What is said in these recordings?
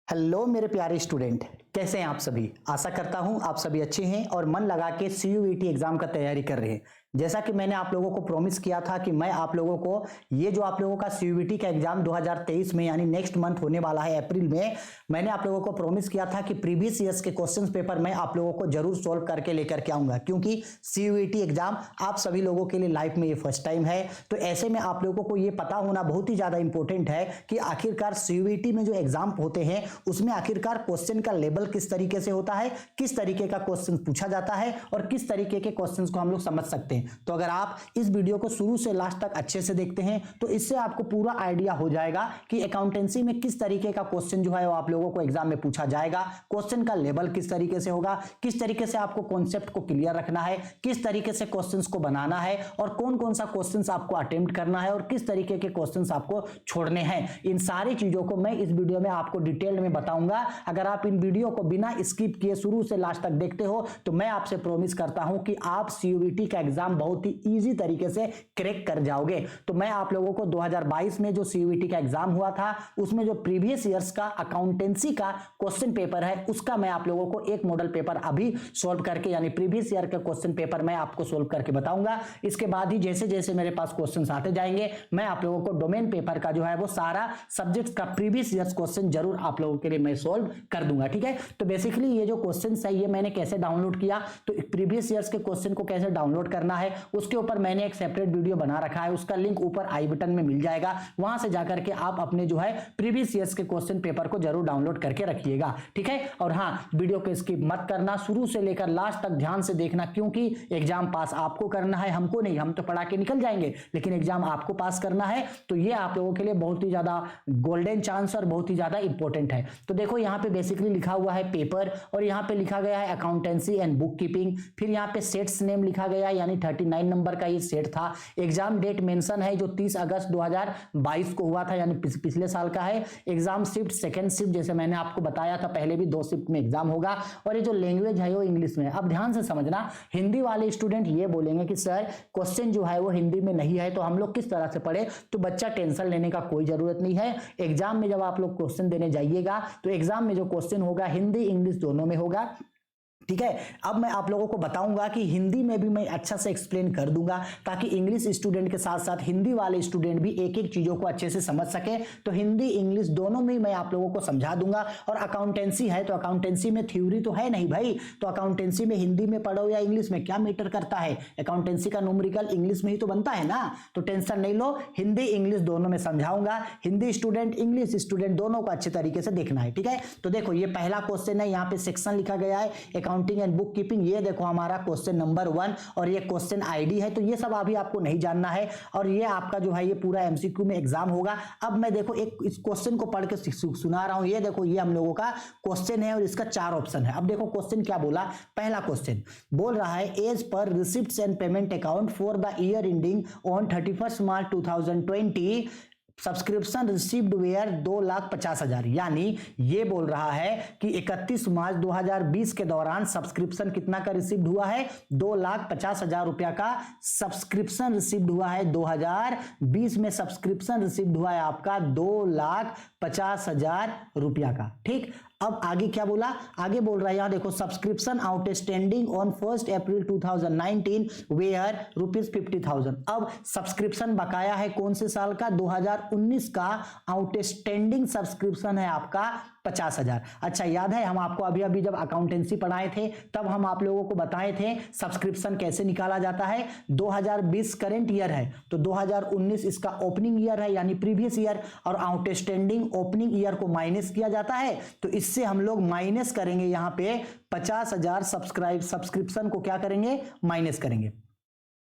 Hello मेरे प्यारे student, कैसे हैं आप सभी। आशा करता हूं आप सभी अच्छे हैं और मन लगा के सीयूईटी एग्जाम का तैयारी कर रहे हैं। जैसा कि मैंने आप लोगों को प्रॉमिस किया था कि मैं आप लोगों को ये जो आप लोगों का सीयूईटी का एग्जाम 2023 में यानी नेक्स्ट मंथ होने वाला है अप्रैल में, मैंने आप लोगों को प्रॉमिस किया था कि प्रीवियस ईयर्स के क्वेश्चन पेपर मैं आप लोगों को जरूर सोल्व करके लेकर के आऊंगा, क्योंकि सीयूईटी एग्जाम आप सभी लोगों के लिए लाइफ में ये फर्स्ट टाइम है। तो ऐसे में आप लोगों को ये पता होना बहुत ही ज्यादा इंपॉर्टेंट है कि आखिरकार सीयूईटी में जो एग्जाम होते हैं उसमें आखिरकार क्वेश्चन का लेवल किस तरीके से होता है, किस तरीके का क्वेश्चन पूछा जाता है और किस तरीके के क्वेश्चंस को हम लोग समझ सकते हैं। तो अगर आप इस वीडियो को शुरू से लास्ट तक अच्छे से देखते हैं तो इससे आपको पूरा आइडिया हो जाएगा कि अकाउंटेंसी में किस तरीके का क्वेश्चन जो है वो आप लोगों को एग्जाम में पूछा जाएगा, क्वेश्चन का लेवल किस तरीके से होगा, किस तरीके से आपको कॉन्सेप्ट को क्लियर रखना है, किस तरीके से क्वेश्चंस को बनाना है और कौन कौन सा क्वेश्चंस आपको अटेम्प्ट करना है और किस तरीके के क्वेश्चंस आपको छोड़ने हैं। इन सारी चीजों को मैं इस वीडियो में आपको डिटेल में बताऊंगा। अगर आप इन वीडियो को बिना स्किप किए शुरू से लास्ट तक देखते हो तो मैं आपसे प्रॉमिस करता हूं कि आप सीयूईटी का एग्जाम बहुत ही इजी तरीके से क्रैक कर जाओगे। तो मैं आप लोगों को 2022 में जो सीयूईटी का एग्जाम हुआ था उसमें जो प्रीवियस ईयर्स का अकाउंटेंसी का क्वेश्चन पेपर है उसका मैं आप लोगों को एक मॉडल पेपर अभी सोल्व करके यानी प्रीवियस ईयर का क्वेश्चन पेपर मैं आपको सोल्व करके बताऊंगा। इसके बाद ही जैसे जैसे मेरे पास क्वेश्चन आते जाएंगे मैं आप लोगों को डोमेन पेपर का जो है वो सारा सब्जेक्ट का प्रीवियस ईयर्स क्वेश्चन जरूर आप लोगों के लिए मैं सोल्व कर दूंगा। ठीक है, तो बेसिकली ये जो क्वेश्चन है ये मैंने कैसे डाउनलोड किया, तो प्रीवियस ईयर्स के क्वेश्चन को कैसे डाउनलोड करना है उसके ऊपर मैंने एक सेपरेट वीडियो बना रखा है, उसका लिंक ऊपर आई बटन में मिल जाएगा। वहां से जाकर के आप अपने जो है प्रीवियस ईयर्स के क्वेश्चन पेपर को जरूर डाउनलोड करके रखिएगा। ठीक है, और हाँ, वीडियो को स्किप मत करना, शुरू से लेकर लास्ट तक ध्यान से देखना, क्योंकि एग्जाम पास आपको करना है, हमको नहीं। हम तो पढ़ा के निकल जाएंगे लेकिन एग्जाम आपको पास करना है, तो ये आप लोगों के लिए बहुत ही ज्यादा गोल्डन चांस और बहुत ही ज्यादा इंपॉर्टेंट है। तो देखो यहाँ पे बेसिकली लिखा हुआ है पेपर और यहाँ पे लिखा गया है अकाउंटेंसी एंड बुक कीपिंग। फिर यहाँ पे सेट्स नेम लिखा गया यानी 39 नंबर का ये सेट था। एग्जाम डेट मेंशन है जो 30 अगस्त 2022 को हुआ था यानी पिछले साल का है। एग्जाम शिफ्ट सेकंड शिफ्ट, जैसे मैंने आपको बताया था पहले भी 2 शिफ्ट में एग्जाम होगा और ये जो लैंग्वेज है वो इंग्लिश में। अब ध्यान से समझना, हिंदी वाले स्टूडेंट ये बोलेंगे कि सर क्वेश्चन जो है वो हिंदी में नहीं है तो हम लोग किस तरह से पढ़े। तो बच्चा टेंशन लेने का कोई जरूरत नहीं है। एग्जाम में जब आप लोग क्वेश्चन देने जाइएगा तो एग्जाम में जो क्वेश्चन होगा हिंदी इंग्लिश दोनों में होगा। ठीक है, अब मैं आप लोगों को बताऊंगा कि हिंदी में भी मैं अच्छा से एक्सप्लेन कर दूंगा ताकि इंग्लिश स्टूडेंट के साथ साथ हिंदी वाले स्टूडेंट भी एक एक चीजों को अच्छे से समझ सके। तो हिंदी इंग्लिश दोनों में मैं आप लोगों को समझा दूंगा। और अकाउंटेंसी है तो अकाउंटेंसी में थ्योरी तो है नहीं भाई, तो अकाउंटेंसी में हिंदी में पढ़ो या इंग्लिश में क्या मैटर करता है, अकाउंटेंसी का न्यूमेरिकल इंग्लिश में ही तो बनता है ना। तो टेंशन नहीं लो, हिंदी इंग्लिश दोनों में समझाऊंगा। हिंदी स्टूडेंट इंग्लिश स्टूडेंट दोनों को अच्छे तरीके से देखना है। ठीक है, तो देखो ये पहला क्वेश्चन है, यहाँ पे सेक्शन लिखा गया है अकाउंटिंग एंड बुक कीपिंग। ये देखो हमारा क्वेश्चन नंबर 1 और ये क्वेश्चन आईडी है। तो ये सब अभी आपको नहीं जानना है और ये आपका जो है ये पूरा एमसीक्यू में एग्जाम होगा। अब मैं देखो एक इस क्वेश्चन को पढ़ के सुना रहा हूं। ये देखो ये हम लोगों का क्वेश्चन है और इसका 4 ऑप्शन है। अब देखो क्वेश्चन क्या बोला। पहला क्वेश्चन बोल रहा है एज पर receipts and payment account for the year ending on 31 March 2020 subscription received were 2,50,000। यानी ये बोल रहा है कि 31 मार्च 2020 के दौरान सब्सक्रिप्शन कितना का रिसीव्ड हुआ है, 2,50,000 रुपया का सब्सक्रिप्शन रिसीव्ड हुआ है। 2020 में सब्सक्रिप्शन रिसीव्ड हुआ है आपका 2,50,000 रुपया का। ठीक, अब आगे क्या बोला, आगे बोल रहा है यहां देखो subscription outstanding on 1 April 2019 were ₹50,000। अब सब्सक्रिप्शन बकाया है कौन से साल का, 2019 का। आउटस्टैंडिंग सब्सक्रिप्शन है आपका 50,000। अच्छा, याद है हम आपको अभी अभी जब अकाउंटेंसी पढ़ाए थे तब हम आप लोगों को बताए थे सब्सक्रिप्शन कैसे निकाला जाता है। 2020 करेंट ईयर है तो 2019 इसका ओपनिंग ईयर है यानी प्रीवियस ईयर, और आउटस्टैंडिंग ओपनिंग ईयर को माइनस किया जाता है। तो इससे हम लोग माइनस करेंगे यहाँ पे 50,000 सब्सक्रिप्शन को क्या करेंगे, माइनस करेंगे।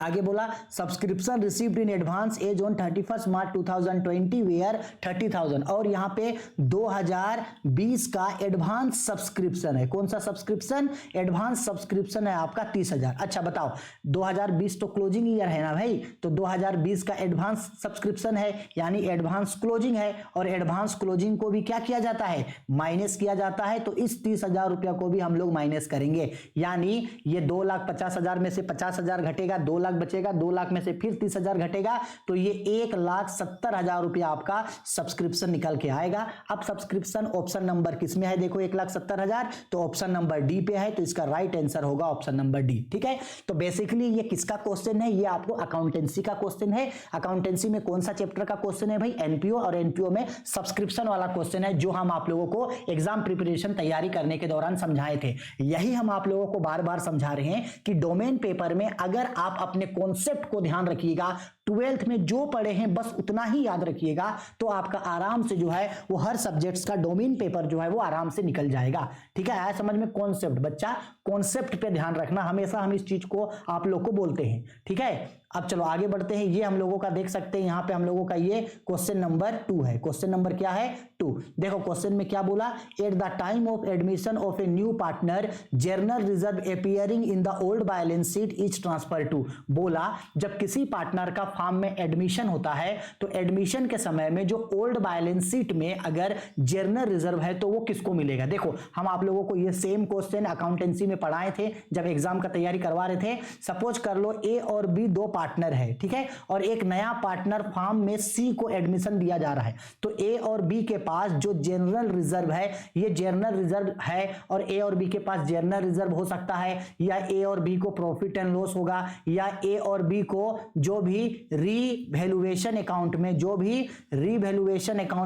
आगे बोला subscription received in advance as on 31 March 2020 were 30,000। और यहां पे 2020 का एडवांस सब्सक्रिप्शन है। कौन सा सब्सक्रिप्शन, एडवांस सब्सक्रिप्शन है आपका 30,000। अच्छा बताओ 2020 तो क्लोजिंग ईयर है ना भाई, तो 2020 का एडवांस सब्सक्रिप्शन है यानी एडवांस क्लोजिंग है और एडवांस क्लोजिंग को भी क्या किया जाता है, माइनस किया जाता है। तो इस 30,000 रुपया को भी हम लोग माइनस करेंगे, यानी ये 2,50,000 में से 50,000 घटेगा, 2,50,000 लाख बचेगा, 2 लाख में से फिर 30,000 घटेगा, तो ये 1,70,000 रुपया आपका सब्सक्रिप्शन निकल के आएगा। अब सब्सक्रिप्शन ऑप्शन नंबर किसमें है, देखो 1,70,000, तो ऑप्शन नंबर डी पे है, तो इसका राइट आंसर होगा ऑप्शन नंबर डी। ठीक है, तो बेसिकली ये किसका क्वेश्चन है, ये आपको अकाउंटेंसी का क्वेश्चन है। अकाउंटेंसी में कौन सा चैप्टर का क्वेश्चन है भाई, एनपीओ, और एनपीओ में सब्सक्रिप्शन वाला क्वेश्चन है, जो हम आप लोगों को एग्जाम प्रिपरेशन तैयारी करने के दौरान समझाए थे। यही हम आप लोगों को बार बार समझा रहे हैं कि डोमेन पेपर में अगर आप अपने कॉन्सेप्ट को ध्यान रखिएगा, 12th में जो पढ़े हैं बस उतना ही याद रखिएगा, तो आपका आराम से जो है वो हर सब्जेक्ट्स का डोमेन पेपर जो है वो आराम से निकल जाएगा। ठीक है, आया समझ में, कॉन्सेप्ट, बच्चा कॉन्सेप्ट पे ध्यान रखना, हमेशा हम इस चीज को आप लोग को बोलते हैं। ठीक है, अब चलो आगे बढ़ते हैं। ये हम लोगों का देख सकते हैं यहां पे हम लोगों का ये क्वेश्चन नंबर 2 है। क्वेश्चन नंबर क्या है, 2। देखो क्वेश्चन में क्या बोला, at the time of admission of a new partner journal reserve appearing in the old balance sheet is transfer to. बोला जब किसी पार्टनर का फॉर्म में एडमिशन होता है तो एडमिशन के समय में जो ओल्ड बैलेंस शीट में अगर जर्नल रिजर्व है तो वो किसको मिलेगा। देखो हम आप लोगों को ये सेम क्वेश्चन अकाउंटेंसी में पढ़ाए थे जब एग्जाम का तैयारी करवा रहे थे। सपोज कर लो ए और बी दो पार्टनर है, ठीक है, और एक नया पार्टनर फॉर्म में सी को एडमिशन दिया जा रहा है, तो ए और बी के पास जो जनरल रिजर्व है ये जनरल रिजर्व है, और ए और बी के पास जनरल रिजर्व हो सकता है, या ए और बी को प्रॉफिट एंड लॉस होगा, या ए और बी को जो भी रीवैल्यूएशन अकाउंट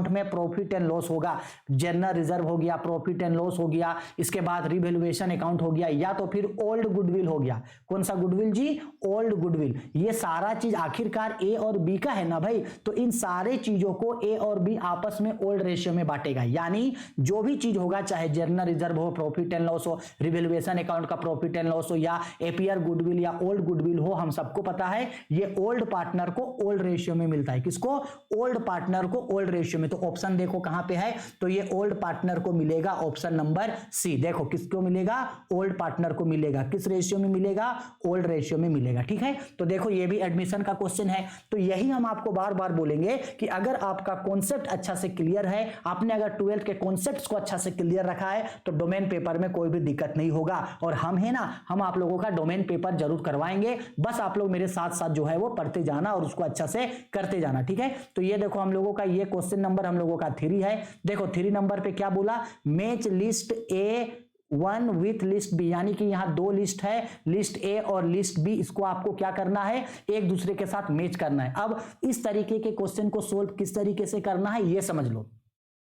में प्रॉफिट एंड लॉस होगा, जनरल रिजर्व हो गया, प्रॉफिट एंड लॉस हो गया, इसके बाद रीवैल्यूएशन अकाउंट हो गया, या तो फिर ओल्ड गुडविल हो गया। कौन सा गुडविल जी, ओल्ड गुडविल। ये सारा चीज आखिरकार ए और बी का है ना भाई, तो इन सारे चीजों को ए और बी आपस में ओल्ड रेशियो में बांटेगा। यानी जो भी चीज होगा, चाहे जनरल रिजर्व हो, प्रॉफिट एंड लॉस हो, रिवैल्यूएशन अकाउंट का प्रॉफिट एंड लॉस हो, या एपीआर गुडविल या ओल्ड गुडविल हो, हम सबको पता है ये ओल्ड पार्टनर को ओल्ड रेशियो में मिलता है। किसको, ओल्ड पार्टनर को ओल्ड रेशियो में। तो ऑप्शन देखो कहां पे है, तो ये ओल्ड पार्टनर को मिलेगा ऑप्शन नंबर सी। देखो किसको मिलेगा, ओल्ड पार्टनर को मिलेगा। किस रेशियो में मिलेगा, ओल्ड रेशियो में मिलेगा। ठीक है, तो देखो ये भी एडमिशन का क्वेश्चन है। तो यही हम आपको बार बार बोलेंगे कि अगर आपका कॉन्सेप्ट अच्छा से क्लियर है, आपने अगर 12th के कॉन्सेप्ट्स को अच्छा से क्लियर रखा है, तो डोमेन पेपर में कोई भी दिक्कत नहीं होगा। और हम है ना, हम आप लोगों का डोमेन पेपर जरूर करवाएंगे, बस आप लोग मेरे साथ साथ जो है वो पढ़ते जाना और उसको अच्छा से करते जाना। ठीक है, तो ये देखो हम लोगों का ये क्वेश्चन नंबर हम लोगों का 3 है। देखो 3 नंबर पे क्या बोला, match list A 1 with list B, यानी कि यहां 2 लिस्ट है, लिस्ट ए और लिस्ट बी, इसको आपको क्या करना है, एक दूसरे के साथ मैच करना है। अब इस तरीके के क्वेश्चन को सोल्व किस तरीके से करना है ये समझ लो।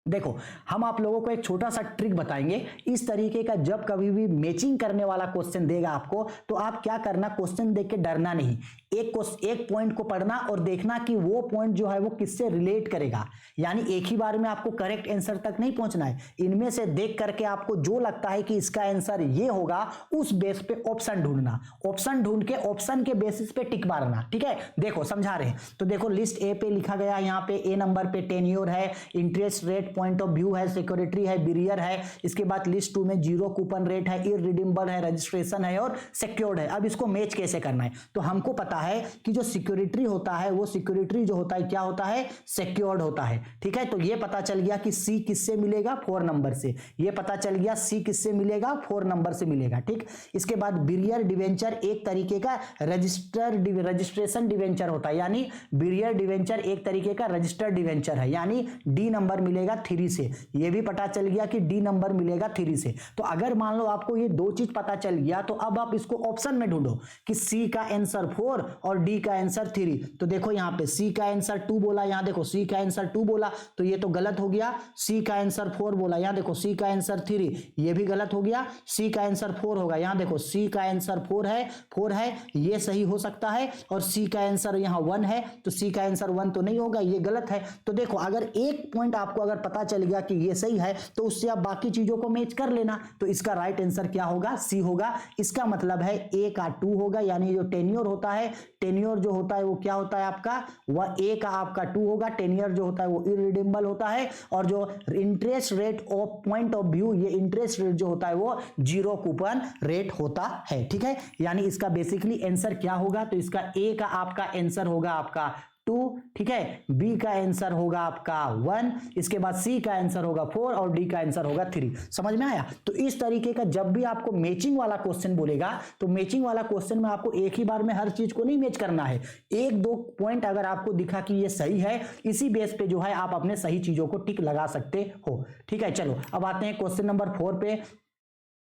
देखो हम आप लोगों को एक छोटा सा ट्रिक बताएंगे। इस तरीके का जब कभी भी मैचिंग करने वाला क्वेश्चन देगा आपको, तो आप क्या करना, क्वेश्चन देख के डरना नहीं, एक पॉइंट को पढ़ना और देखना कि वो पॉइंट जो है वो किससे रिलेट करेगा। यानी एक ही बार में आपको करेक्ट आंसर तक नहीं पहुंचना है, इनमें से देख करके आपको जो लगता है कि इसका आंसर ये होगा, उस बेस पे ऑप्शन ढूंढना, ऑप्शन ढूंढ के ऑप्शन के बेसिस पे टिक मारना। ठीक है, देखो समझा रहे हैं। तो देखो लिस्ट ए पे लिखा गया, यहाँ पे ए नंबर पे टेन्योर है, interest rate point of view है, सिक्योरिटी है, बिरियर है। इसके बाद लिस्ट 2 में 0 कूपन रेट है, इररिडीमेबल है, रजिस्ट्रेशन है और सिक्योर्ड है। अब इसको मैच कैसे करना है, तो हमको पता है कि जो सिक्योरिटी होता है वो सिक्योरिटी जो होता है क्या होता है, सिक्योर्ड होता है। ठीक है, तो ये पता चल गया कि सी किससे मिलेगा, 4 नंबर से। ये पता चल गया सी किससे मिलेगा, 4 नंबर से मिलेगा। ठीक, इसके बाद बिरियर डिवेंचर एक तरीके का रजिस्ट्रेशन डिवेंचर होता है, यानी बिरियर डिवेंचर एक तरीके का रजिस्टर्ड डिवेंचर है, यानी डी नंबर मिलेगा 3 से। ये भी पता चल गया कि डी नंबर मिलेगा 3 से। तो अगर मान लो आपको ये 2 चीज पता चल गया, तो अब आप इसको ऑप्शन में ढूंढो कि सी का आंसर 4 और डी का आंसर 3। तो देखो यहाँ पे सी का आंसर 2 बोला, यहाँ देखो सी का आंसर 2 बोला, तो ये तो गलत हो गया। सी का आंसर 4 बोला, यहाँ देखो सी का आंसर 3, ये भी गलत हो गया। सी का आंसर 4 होगा, यहाँ देखो सी का आंसर 4 है, ये सही हो सकता है। और सी का आंसर यहाँ 1 है, तो सी का आंसर 1 तो नहीं होगा, ये गलत है। तो देखो अगर एक पॉइंट आपको अगर पता चल गया कि ये सही है, तो उससे आप बाकी चीजों को मैच कर लेना। तो इसका राइट आंसर क्या होगा, सी होगा। इसका मतलब है ए का 2 होगा, यानी जो टेन्योर होता है, टेन्योर जो होता है वो क्या होता है आपका, वह ए का आपका 2 होगा। टेन्योर जो होता है वो इररिडीमेबल होता है, और जो interest rate of point of view, ये इंटरेस्ट रेट जो होता है वो 0 कूपन रेट होता है। ठीक है, यानी इसका बेसिकली आंसर क्या होगा, तो इसका ए का आपका आंसर होगा आपका 2, ठीक है, बी का आंसर होगा आपका 1, इसके बाद सी का आंसर होगा 4 और डी का आंसर होगा 3। समझ में आया? तो इस तरीके का जब भी आपको मैचिंग वाला क्वेश्चन बोलेगा तो मैचिंग वाला क्वेश्चन में आपको एक ही बार में हर चीज को नहीं मैच करना है, एक दो पॉइंट अगर आपको दिखा कि ये सही है, इसी बेस पे जो है आप अपने सही चीजों को टिक लगा सकते हो। ठीक है, चलो अब आते हैं क्वेश्चन नंबर 4 पे।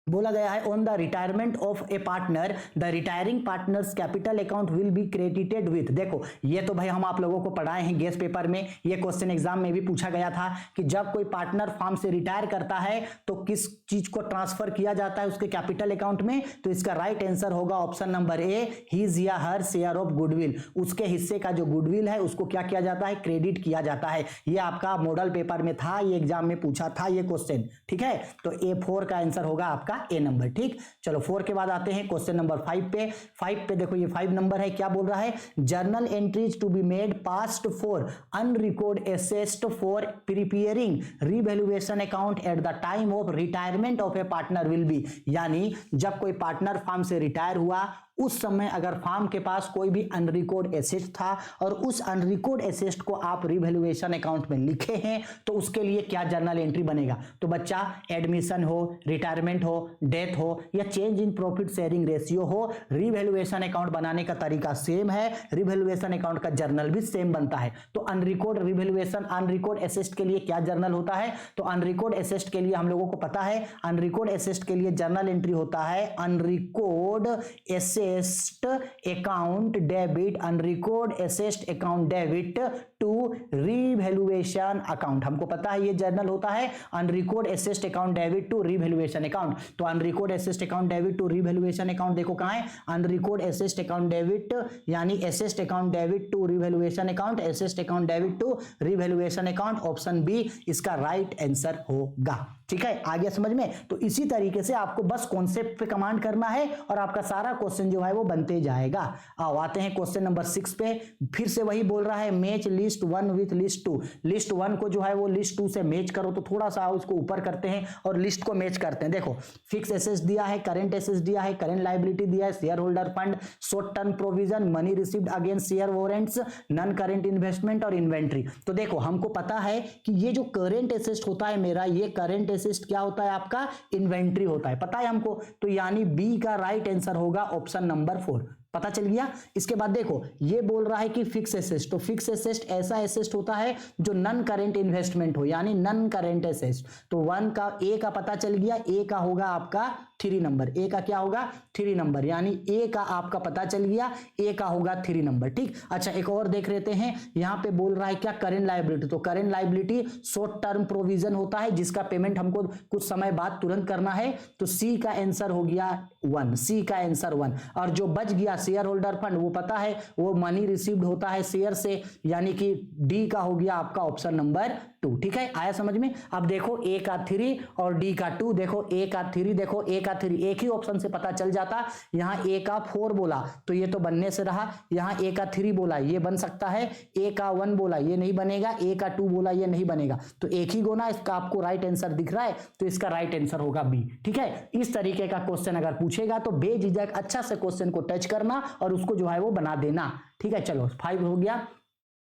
बोला गया है on the retirement of a partner the retiring partners capital account will be credited with. देखो ये तो भाई हम आप लोगों को पढ़ाए हैं गेस पेपर में, ये क्वेश्चन एग्जाम में भी पूछा गया था कि जब कोई पार्टनर फर्म से रिटायर करता है तो किस चीज को ट्रांसफर किया जाता है उसके कैपिटल अकाउंट में। तो इसका राइट आंसर होगा ऑप्शन नंबर ए, हिज या हर शेयर ऑफ गुडविल। उसके हिस्से का जो गुडविल है उसको क्या किया जाता है, क्रेडिट किया जाता है। ये आपका मॉडल पेपर में था, ये एग्जाम में पूछा था ये क्वेश्चन। ठीक है, तो A4 का आंसर होगा आपका ए नंबर। ठीक, चलो 4 के बाद आते हैं क्वेश्चन नंबर 5 पे। 5 पे देखो ये 5 नंबर है, क्या बोल रहा है, journal entries to be made past for unrecord assets for preparing revaluation account at the time of retirement of a partner will be. यानी जब कोई पार्टनर फर्म से रिटायर हुआ उस समय अगर फर्म के पास कोई भी अनरिकॉर्ड एसेट था और उस अनरिकॉर्ड एसेट को आप रिवैल्यूएशन अकाउंट में लिखे हैं तो उसके लिए क्या जर्नल एंट्री बनेगा। तो बच्चा एडमिशन हो, रिटायरमेंट हो, डेथ हो या change in profit sharing ratio हो, रिवैल्यूएशन अकाउंट बनाने का तरीका सेम है, रिवैल्यूएशन अकाउंट का जर्नल भी सेम बनता है। तो अनरिकॉर्ड रिवैल्यूएशन अनरिकॉर्ड एसेट के लिए क्या जर्नल होता है, तो अनरिकॉर्ड एसेट के लिए हम लोगों को पता है अनरिकॉर्ड एसेट के लिए जर्नल एंट्री होता है unrecord asset account debit, unrecord asset account debit to revaluation account. हमको पता है ये जर्नल होता है unrecord asset account debit to revaluation account. तो unrecord asset account debit to revaluation account देखो कहां है, अनरिकॉर्ड एसेट अकाउंट डेबिट यानी asset account debit to revaluation account, asset account debit to revaluation account, option B इसका right answer होगा। ठीक है, आगे समझ में। तो इसी तरीके से आपको बस कॉन्सेप्ट पे कमांड करना है और आपका सारा क्वेश्चन जो है वो बनते जाएगा। आओ आते हैं क्वेश्चन नंबर 6 पे। फिर से वही बोल रहा है match list 1 with list 2। List 1 को जो है वो लिस्ट 2 से मैच करो, तो थोड़ा सा उसको ऊपर करते हैं और लिस्ट को मैच करते हैं। देखो फिक्स एसेट्स दिया है, करंट एसेट्स दिया है, करंट लायबिलिटी दिया है, share holder fund, short term provision, money received against share warrants, non current investment और इन्वेंट्री। तो देखो हमको पता है कि ये जो करंट एसेट होता है मेरा, ये करंट एसेट क्या होता है आपका, इन्वेंट्री होता है, पता है हमको। तो यानी बी का राइट आंसर होगा ऑप्शन नंबर 4। पता चल गया। इसके बाद देखो ये बोल रहा है कि फिक्स एसेट, तो फिक्स एसेट ऐसा एसेट होता है जो नॉन करंट इन्वेस्टमेंट हो यानी नॉन करंट एसेट। तो 1 का ए का पता चल गया, ए का होगा आपका 3 नंबर, ए का क्या होगा 3 नंबर, यानी ए का आपका पता चल गया, ए का होगा 3 नंबर। ठीक, अच्छा एक और देख लेते हैं। यहां पे बोल रहा है क्या, करंट लायबिलिटी। तो current liability short term provision होता है जिसका पेमेंट हमको कुछ समय बाद तुरंत करना है। तो सी का आंसर हो गया 1, सी का आंसर 1। और जो बच गया शेयर होल्डर फंड, वो पता है वो मनी रिसीव्ड होता है शेयर से, यानी कि डी का हो गया आपका ऑप्शन नंबर 2। ठीक है, आया समझ में। अब देखो ए का 3 और डी का 2, देखो ए का 3, देखो ए का 3 एक ही ऑप्शन से पता चल जाता। यहां ए का 4 बोला तो ये तो बनने से रहा, यहां ए का 3 बोला ये बन सकता है, ए का 1 बोला ये नहीं बनेगा, ए का 2 बोला ये नहीं बनेगा। तो एक ही गोना इसका आपको राइट आंसर दिख रहा है, तो इसका राइट आंसर होगा बी। ठीक है, इस तरीके का क्वेश्चन अगर पूछेगा तो बेझिझक अच्छा से क्वेश्चन को टच करना और उसको जो है वो बना देना। ठीक है, चलो 5 हो गया।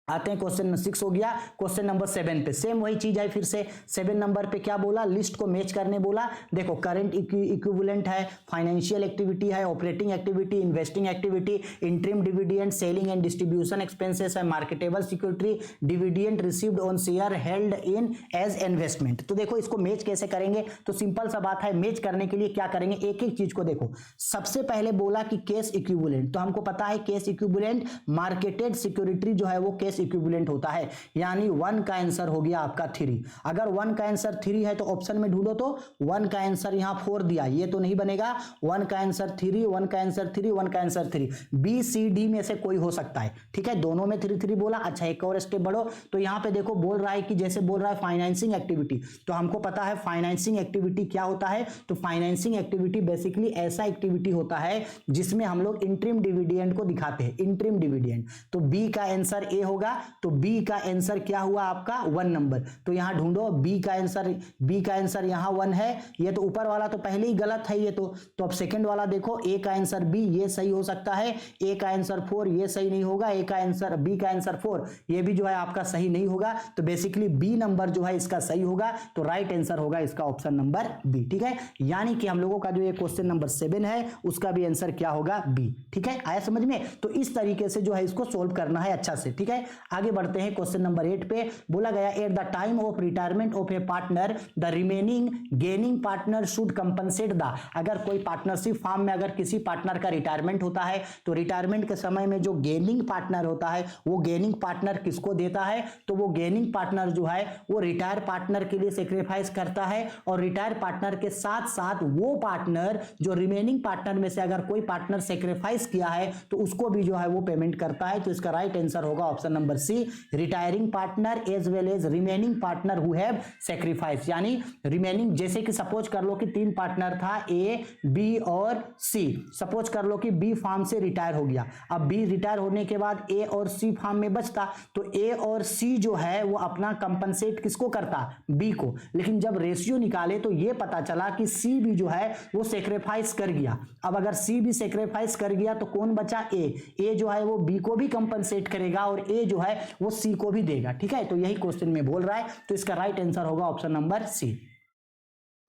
आते हैं क्वेश्चन 6 हो गया। क्वेश्चन नंबर 7 पे सेम वही चीज है। फिर से 7 नंबर पे क्या बोला, लिस्ट को मैच करने बोला। देखो करंट इक्विवेलेंट है, फाइनेंशियल एक्टिविटी है, operating activity, investing activity, interim dividend, selling and distribution expenses है, marketable security, dividend received on share held in as investment. तो देखो इसको मैच कैसे करेंगे, तो सिंपल सा बात है। मैच करने के लिए क्या करेंगे, एक एक चीज को देखो। सबसे पहले बोला कि कैश इक्विवेलेंट, तो हमको पता है कैश इक्विवेलेंट मार्केटेड सिक्योरिटी जो है वो कैश इक्विवेलेंट होता है, यानी 1 का आंसर हो गया आपका 3। अगर 1 का आंसर 3 है तो ऑप्शन में ढूंढो, तो 1 का आंसर यहां 4 दिया, ये तो नहीं बनेगा। 1 का आंसर 3, 1 का आंसर 3, 1 का आंसर 3, बी सी डी में से कोई हो सकता है। ठीक है, दोनों में 3 3 बोला। अच्छा एक और स्टेप बढ़ो, तो यहां पे देखो बोल रहा है कि जैसे बोल रहा है फाइनेंसिंग एक्टिविटी, तो हमको पता है फाइनेंसिंग एक्टिविटी क्या होता है। तो फाइनेंसिंग एक्टिविटी बेसिकली ऐसा एक्टिविटी होता है जिसमें हम लोग इंटरिम डिविडेंड को दिखाते हैं, इंटरिम डिविडेंड। तो बी का आंसर ए होगा होगा, तो बी का आंसर क्या हुआ आपका 1 नंबर। तो यहां ढूंढो बी का आंसर यहां 1 है। ये तो ऊपर वाला तो पहले ही गलत है ये तो अब सेकंड वाला देखो, ए का आंसर बी ये सही हो सकता है, ए का आंसर 4 ये सही नहीं होगा, ए का आंसर बी का आंसर 4 ये भी जो है आपका सही नहीं होगा। तो बेसिकली बी नंबर जो है इसका सही होगा, तो राइट आंसर होगा इसका ऑप्शन नंबर बी। ठीक है, यानी कि हम लोगों का जो ये क्वेश्चन नंबर 7 है उसका भी आंसर क्या होगा बी। ठीक है, आया समझ में। तो इस तरीके से जो है इसको सोल्व करना है अच्छा से। ठीक है, आगे बढ़ते हैं क्वेश्चन नंबर 8 पे। बोला गया eight the time of retirement of a partner the remaining gaining partner should compensate the. अगर कोई पार्टनरशिप फॉर्म में अगर किसी पार्टनर का रिटायरमेंट होता है तो रिटायरमेंट के समय में जो गेनिंग पार्टनर होता है वो गेनिंग पार्टनर किसको देता है, तो वो गेनिंग पार्टनर जो है वो रिटायर पार्टनर के लिए सेक्रीफाइस करता है। और रिटायर पार्टनर के साथ साथ वो पार्टनर जो रिमेनिंग पार्टनर में से अगर कोई पार्टनर सेक्रीफाइस किया है तो उसको भी जो है वो पेमेंट करता है। तो इसका राइट आंसर होगा option number C, retiring partner as well as remaining partner who have sacrifice. यानी रिमेनिंग, जैसे कि सपोज कर लो कि 3 पार्टनर था ए बी और सी। सपोज कर लो कि बी फार्म से रिटायर हो गया, अब बी रिटायर होने के बाद ए और सी फार्म में बचता, तो ए और सी जो है वो अपना कंपनसेट किसको करता, बी को। लेकिन जब रेशियो निकाले तो ये पता चला कि सी भी जो है वो सेक्रीफाइस कर गया। अब अगर सी भी सेक्रीफाइस कर गया तो कौन बचा, ए जो है वो बी को भी कंपनसेट करेगा और ए जो है वो सी को भी देगा। ठीक है, तो यही क्वेश्चन में बोल रहा है, तो इसका राइट आंसर होगा ऑप्शन नंबर सी।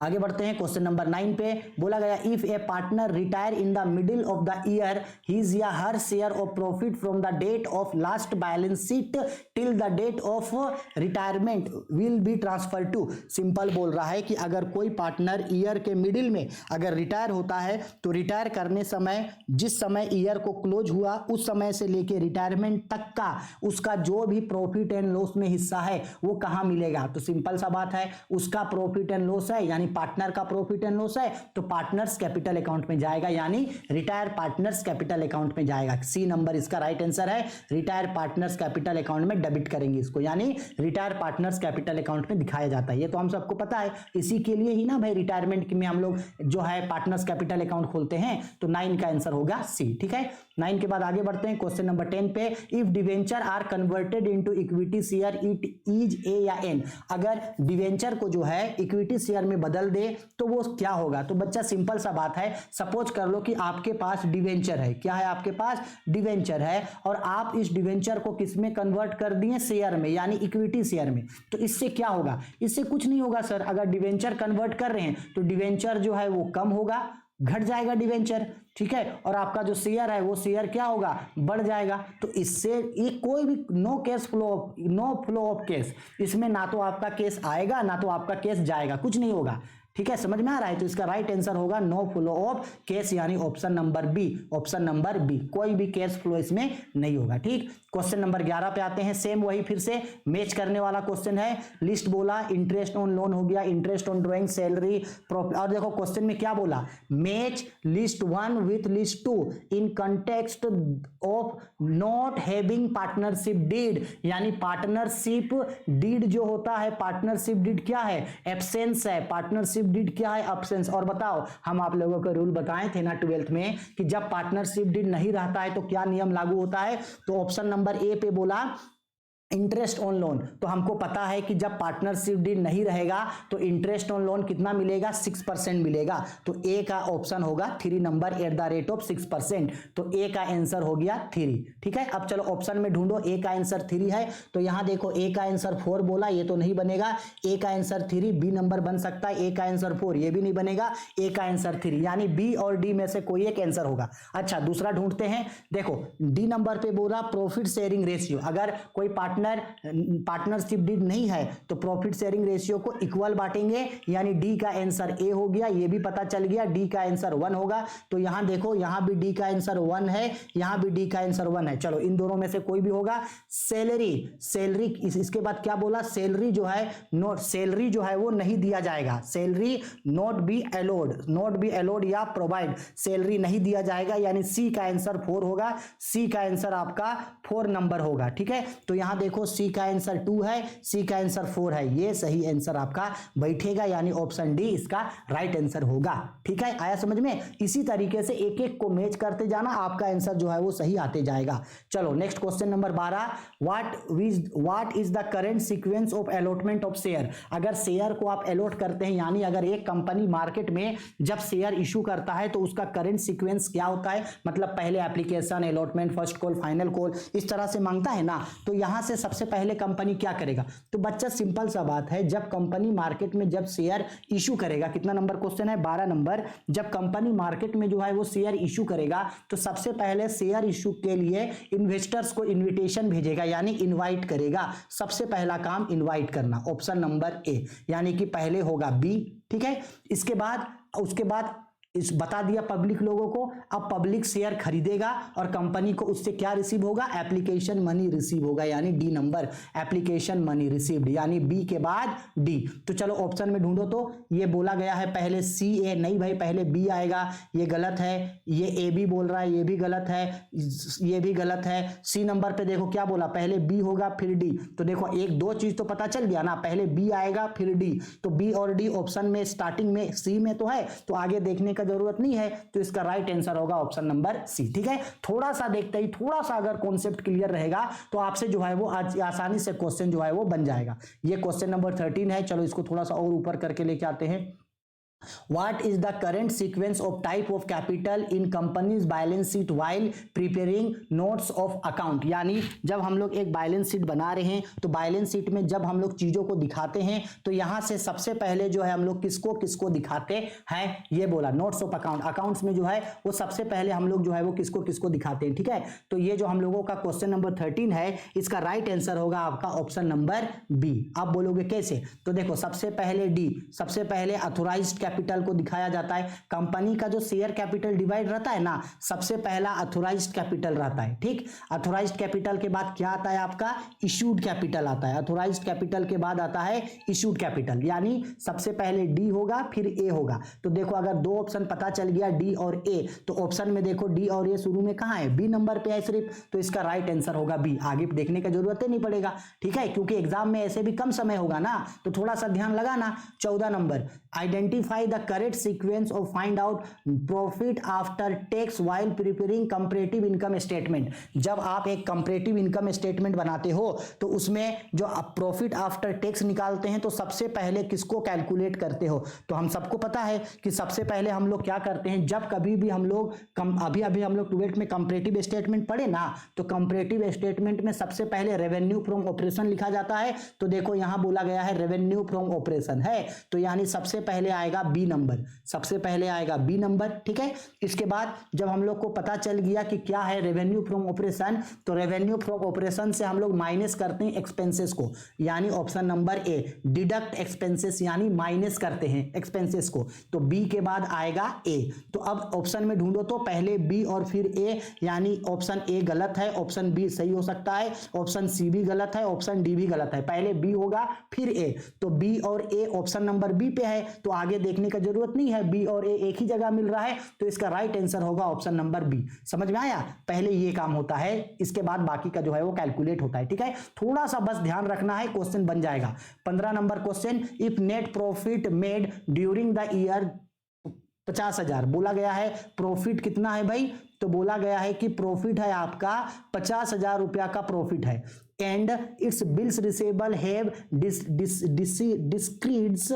आगे बढ़ते हैं क्वेश्चन नंबर 9 पे। बोला गया if a partner retire in the middle of the year his या her share of profit from the date of last balance sheet till the date of retirement will be transfer to. Simple बोल रहा है कि अगर कोई partner year के middle में अगर रिटायर होता है तो रिटायर करने समय जिस समय ईयर को क्लोज हुआ उस समय से लेके रिटायरमेंट तक का उसका जो भी प्रॉफिट एंड लॉस में हिस्सा है वो कहां मिलेगा। तो सिंपल सा बात है, उसका प्रॉफिट एंड लॉस है यानी पार्टनर का प्रॉफिट एंड लॉस है तो पार्टनर्स कैपिटल अकाउंट में जाएगा, यानी रिटायर पार्टनर्स कैपिटल अकाउंट में जाएगा। सी नंबर इसका राइट आंसर है, रिटायर पार्टनर्स कैपिटल अकाउंट में डेबिट करेंगे इसको, यानी रिटायर पार्टनर्स कैपिटल अकाउंट में दिखाया जाता है। ये तो हम सबको पता है, इसी के लिए ही ना भाई रिटायरमेंट में हम लोग जो है पार्टनर्स कैपिटल अकाउंट खोलते हैं। तो 9 का आंसर होगा सी। ठीक है, 9 के बाद आगे बढ़ते हैं क्वेश्चन नंबर 10 पे। If debenture are converted into equity share it is a या एन। अगर डिवेंचर को जो है इक्विटी शेयर में बदल दे तो वो क्या होगा। तो बच्चा सिंपल सा बात है, सपोज कर लो कि आपके पास डिवेंचर है, क्या है आपके पास डिवेंचर है और आप इस डिवेंचर को किस में कन्वर्ट कर दिए, शेयर में, यानी इक्विटी शेयर में। तो इससे क्या होगा, इससे कुछ नहीं होगा सर। अगर डिवेंचर कन्वर्ट कर रहे हैं तो डिवेंचर जो है वो कम होगा, घट जाएगा डिवेंचर। ठीक है, और आपका जो शेयर है वो शेयर क्या होगा, बढ़ जाएगा। तो इससे ये कोई भी नो फ्लो ऑफ केस, इसमें ना तो आपका केस आएगा ना तो आपका केस जाएगा, कुछ नहीं होगा। ठीक है, समझ में आ रहा है। तो इसका राइट आंसर होगा नो फ्लो ऑफ केस, यानी option number B. Option number B, कोई भी केस फ्लो इसमें नहीं होगा। ठीक, क्वेश्चन नंबर 11 पे आते हैं। सेम वही फिर से मैच करने वाला क्वेश्चन है। लिस्ट बोला, इंटरेस्ट ऑन लोन हो गया, इंटरेस्ट ऑन ड्राइंग, सैलरी, और देखो क्वेश्चन में क्या बोला, match list 1 with list 2 in context of not having partnership deed. यानी पार्टनरशिप डीड जो होता है, पार्टनरशिप डीड क्या है, एब्सेंस है। पार्टनरशिप डीड क्या है, एब्सेंस। और बताओ, हम आप लोगों को रूल बताए थे ना 12th में कि जब पार्टनरशिप डीड नहीं रहता है तो क्या नियम लागू होता है। तो ऑप्शन नंबर ए पे बोला इंटरेस्ट ऑन लोन। तो हमको पता है कि जब पार्टनरशिप डीड नहीं रहेगा तो इंटरेस्ट ऑन लोन कितना मिलेगा, 6% मिलेगा। तो ए का ऑप्शन होगा 3 नंबर @6%। तो ए का आंसर हो गया 3। ठीक है, अब चलो ऑप्शन में ढूंढो, ए का आंसर 3 है। तो यहां देखो ए का आंसर 4 बोला, ये तो नहीं बनेगा। ए का आंसर 3, बी नंबर बन सकता है। ए का आंसर 4, ये भी नहीं बनेगा। ए का आंसर 3, यानी बी और डी में से कोई एक आंसर होगा। अच्छा, दूसरा ढूंढते हैं। देखो डी नंबर पे बोला प्रॉफिट शेयरिंग रेशियो। अगर कोई पार्टनरशिप डीड नहीं है तो प्रॉफिट शेयरिंग रेशियो को इक्वल बांटेंगे, यानी डी का आंसर ए हो गया। ये भी पता चल गया, डी का आंसर 1 होगा। तो यहां देखो, यहां भी डी का आंसर 1 है, यहां भी डी का आंसर 1 है। चलो इन दोनों में से कोई भी होगा। सैलरी इसके बाद क्या बोला, सैलरी जो है वो नहीं दिया जाएगा। सैलरी नॉट बी अलाउड या प्रोवाइड, सैलरी नहीं दिया जाएगा, यानी सी का आंसर 4 होगा। सी का आंसर आपका 4 नंबर होगा। ठीक है, तो यहां देखो देखो सी का आंसर 2 है, सी का आंसर 4 है, ये सही आंसर आपका बैठेगा, यानी ऑप्शन डी इसका राइट आंसर होगा। ठीक है, आया समझ में? इसी तरीके से एक एक को मैच करते जाना, आपका आंसर जो है वो सही आते जाएगा। चलो next question number 12, what is the current sequence of allotment of share. अगर शेयर को आप अलॉट करते हैं, यानी अगर एक कंपनी मार्केट में जब शेयर इशू करता है तो उसका करंट सीक्वेंस क्या होता है, मतलब पहले application, allotment, first call, final call, इस तरह से मांगता है ना। तो यहां से सबसे पहले कंपनी क्या करेगा, तो बच्चा सिंपल सा बात है, जब कंपनी मार्केट में जब शेयर इशू करेगा, कितना नंबर क्वेश्चन है, 12 नंबर, जब कंपनी मार्केट में जो है वो शेयर इशू करेगा तो सबसे पहले शेयर इशू के लिए इन्वेस्टर्स को इन्विटेशन भेजेगा, यानी इनवाइट करेगा। सबसे पहला काम इनवाइट करना, ऑप्शन नंबर ए, यानी कि पहले होगा बी। ठीक है, उसके बाद इस बता दिया पब्लिक लोगों को। अब पब्लिक शेयर खरीदेगा और कंपनी को उससे क्या रिसीव होगा, एप्लीकेशन मनी रिसीव होगा, यानी D number, application money received, यानी बी के बाद डी। तो चलो ऑप्शन में ढूंढो, तो ये बोला गया है पहले सी ए, नहीं भाई पहले बी आएगा, ये गलत है। ये ए बी बोल रहा है, ये भी गलत है, ये भी गलत है। सी नंबर पे देखो क्या बोला, पहले बी होगा फिर डी। तो देखो एक दो चीज तो पता चल गया ना, पहले बी आएगा फिर डी, तो बी और डी ऑप्शन में स्टार्टिंग में सी में तो है, तो आगे देखने का जरूरत नहीं है, तो इसका राइट आंसर होगा ऑप्शन नंबर सी। ठीक है, थोड़ा सा देखते ही, थोड़ा सा अगर कॉन्सेप्ट क्लियर रहेगा तो आपसे जो है वो आज आसानी से क्वेश्चन जो है वो बन जाएगा। ये क्वेश्चन नंबर 13 है। चलो इसको थोड़ा सा और ऊपर करके लेके आते हैं। What is the current sequence of type of capital in company's balance sheet while preparing notes of account। यानी जब हम लोग एक बैलेंस शीट बना रहे हैं तो बैलेंस शीट में जब हम लोग चीजों को दिखाते हैं तो यहां से सबसे पहले जो है हम लोग किसको किसको दिखाते हैं, ये बोला नोट्स ऑफ अकाउंट। अकाउंट्स में जो है वो सबसे पहले हम लोग जो है वो किसको किसको दिखाते हैं। ठीक है, तो ये जो हम लोगों का क्वेश्चन नंबर 13 है, इसका राइट आंसर होगा आपका ऑप्शन नंबर बी। आप बोलोगे कैसे, तो देखो सबसे पहले डी, सबसे पहले अथोराइज्ड कैपिटल को दिखाया जाता है। कंपनी का जो शेयर कैपिटल डिवाइड रहता है ना, सबसे पहला अथोराइज्ड कैपिटल रहता है। ठीक, अथोराइज्ड कैपिटल के बाद क्या आता है आपका, इशूड कैपिटल आता है। अथोराइज्ड कैपिटल के बाद आता है इशूड कैपिटल, यानी सबसे पहले डी होगा फिर ए होगा। तो देखो अगर दो ऑप्शन पता चल गया डी और ए, तो ऑप्शन में देखो डी और ए शुरू में कहां है, बी नंबर पे है सिर्फ, तो इसका राइट आंसर होगा बी। आगे देखने का जरूरत ही नहीं पड़ेगा। ठीक है, क्योंकि एग्जाम में ऐसे भी कम समय होगा ना, तो थोड़ा सा ध्यान लगाना। 14 number, identify the correct sequence और find out profit after tax while preparing comparative income statement. जब आप एक कंपैरेटिव इनकम स्टेटमेंट बनाते हो तो उसमें जो आप प्रॉफिट आफ्टर टैक्स निकालते हैं तो सबसे पहले किसको कैलकुलेट करते हो। तो हम सबको पता है कि सबसे पहले हम लोग क्या करते हैं, जब कभी भी हम लोग अभी हम लोग 12th में कंपैरेटिव स्टेटमेंट पढ़े ना, तो कंपैरेटिव स्टेटमेंट में सबसे पहले रेवेन्यू फ्रॉम ऑपरेशन लिखा जाता है। तो देखो यहां बोला गया है रेवेन्यू फ्रॉम ऑपरेशन है, तो यानी सबसे पहले आएगा बी नंबर, सबसे पहले आएगा बी नंबर। ठीक है, इसके बाद जब हम लोग को पता चल गया कि क्या है रेवेन्यू फ्रॉम ऑपरेशन, तो रेवेन्यू फ्रॉम ऑपरेशन से हम लोग माइनस करते हैं एक्सपेंसेस को, यानी ऑप्शन नंबर ए, डिडक्ट एक्सपेंसेस, यानी माइनस करते हैं एक्सपेंसेस को। तो बी के बाद आएगा ए। तो अब ऑप्शन में ढूंढो, तो पहले बी और फिर ए, यानी ऑप्शन ए गलत है, ऑप्शन बी सही हो सकता है, ऑप्शन सी भी गलत है, ऑप्शन डी भी गलत है। पहले बी होगा फिर ए, तो बी और ए ऑप्शन नंबर बी पे है, तो आगे देखने का जरूरत नहीं है, बी और ए एक ही जगह मिल रहा है, तो इसका राइट आंसर होगा ऑप्शन नंबर बी। समझ में आया, पहले ये काम होता है, इसके बाद बाकी का जो है वो कैलकुलेट होता है। ठीक है, थोड़ा सा बस ध्यान रखना है, क्वेश्चन बन जाएगा। 15 number question, if net profit made during the year 50,000, बोला गया है प्रॉफिट कितना है भाई, तो बोला गया है कि प्रॉफिट है आपका 50,000 रुपया का प्रॉफिट है, and its bills receivable have decreased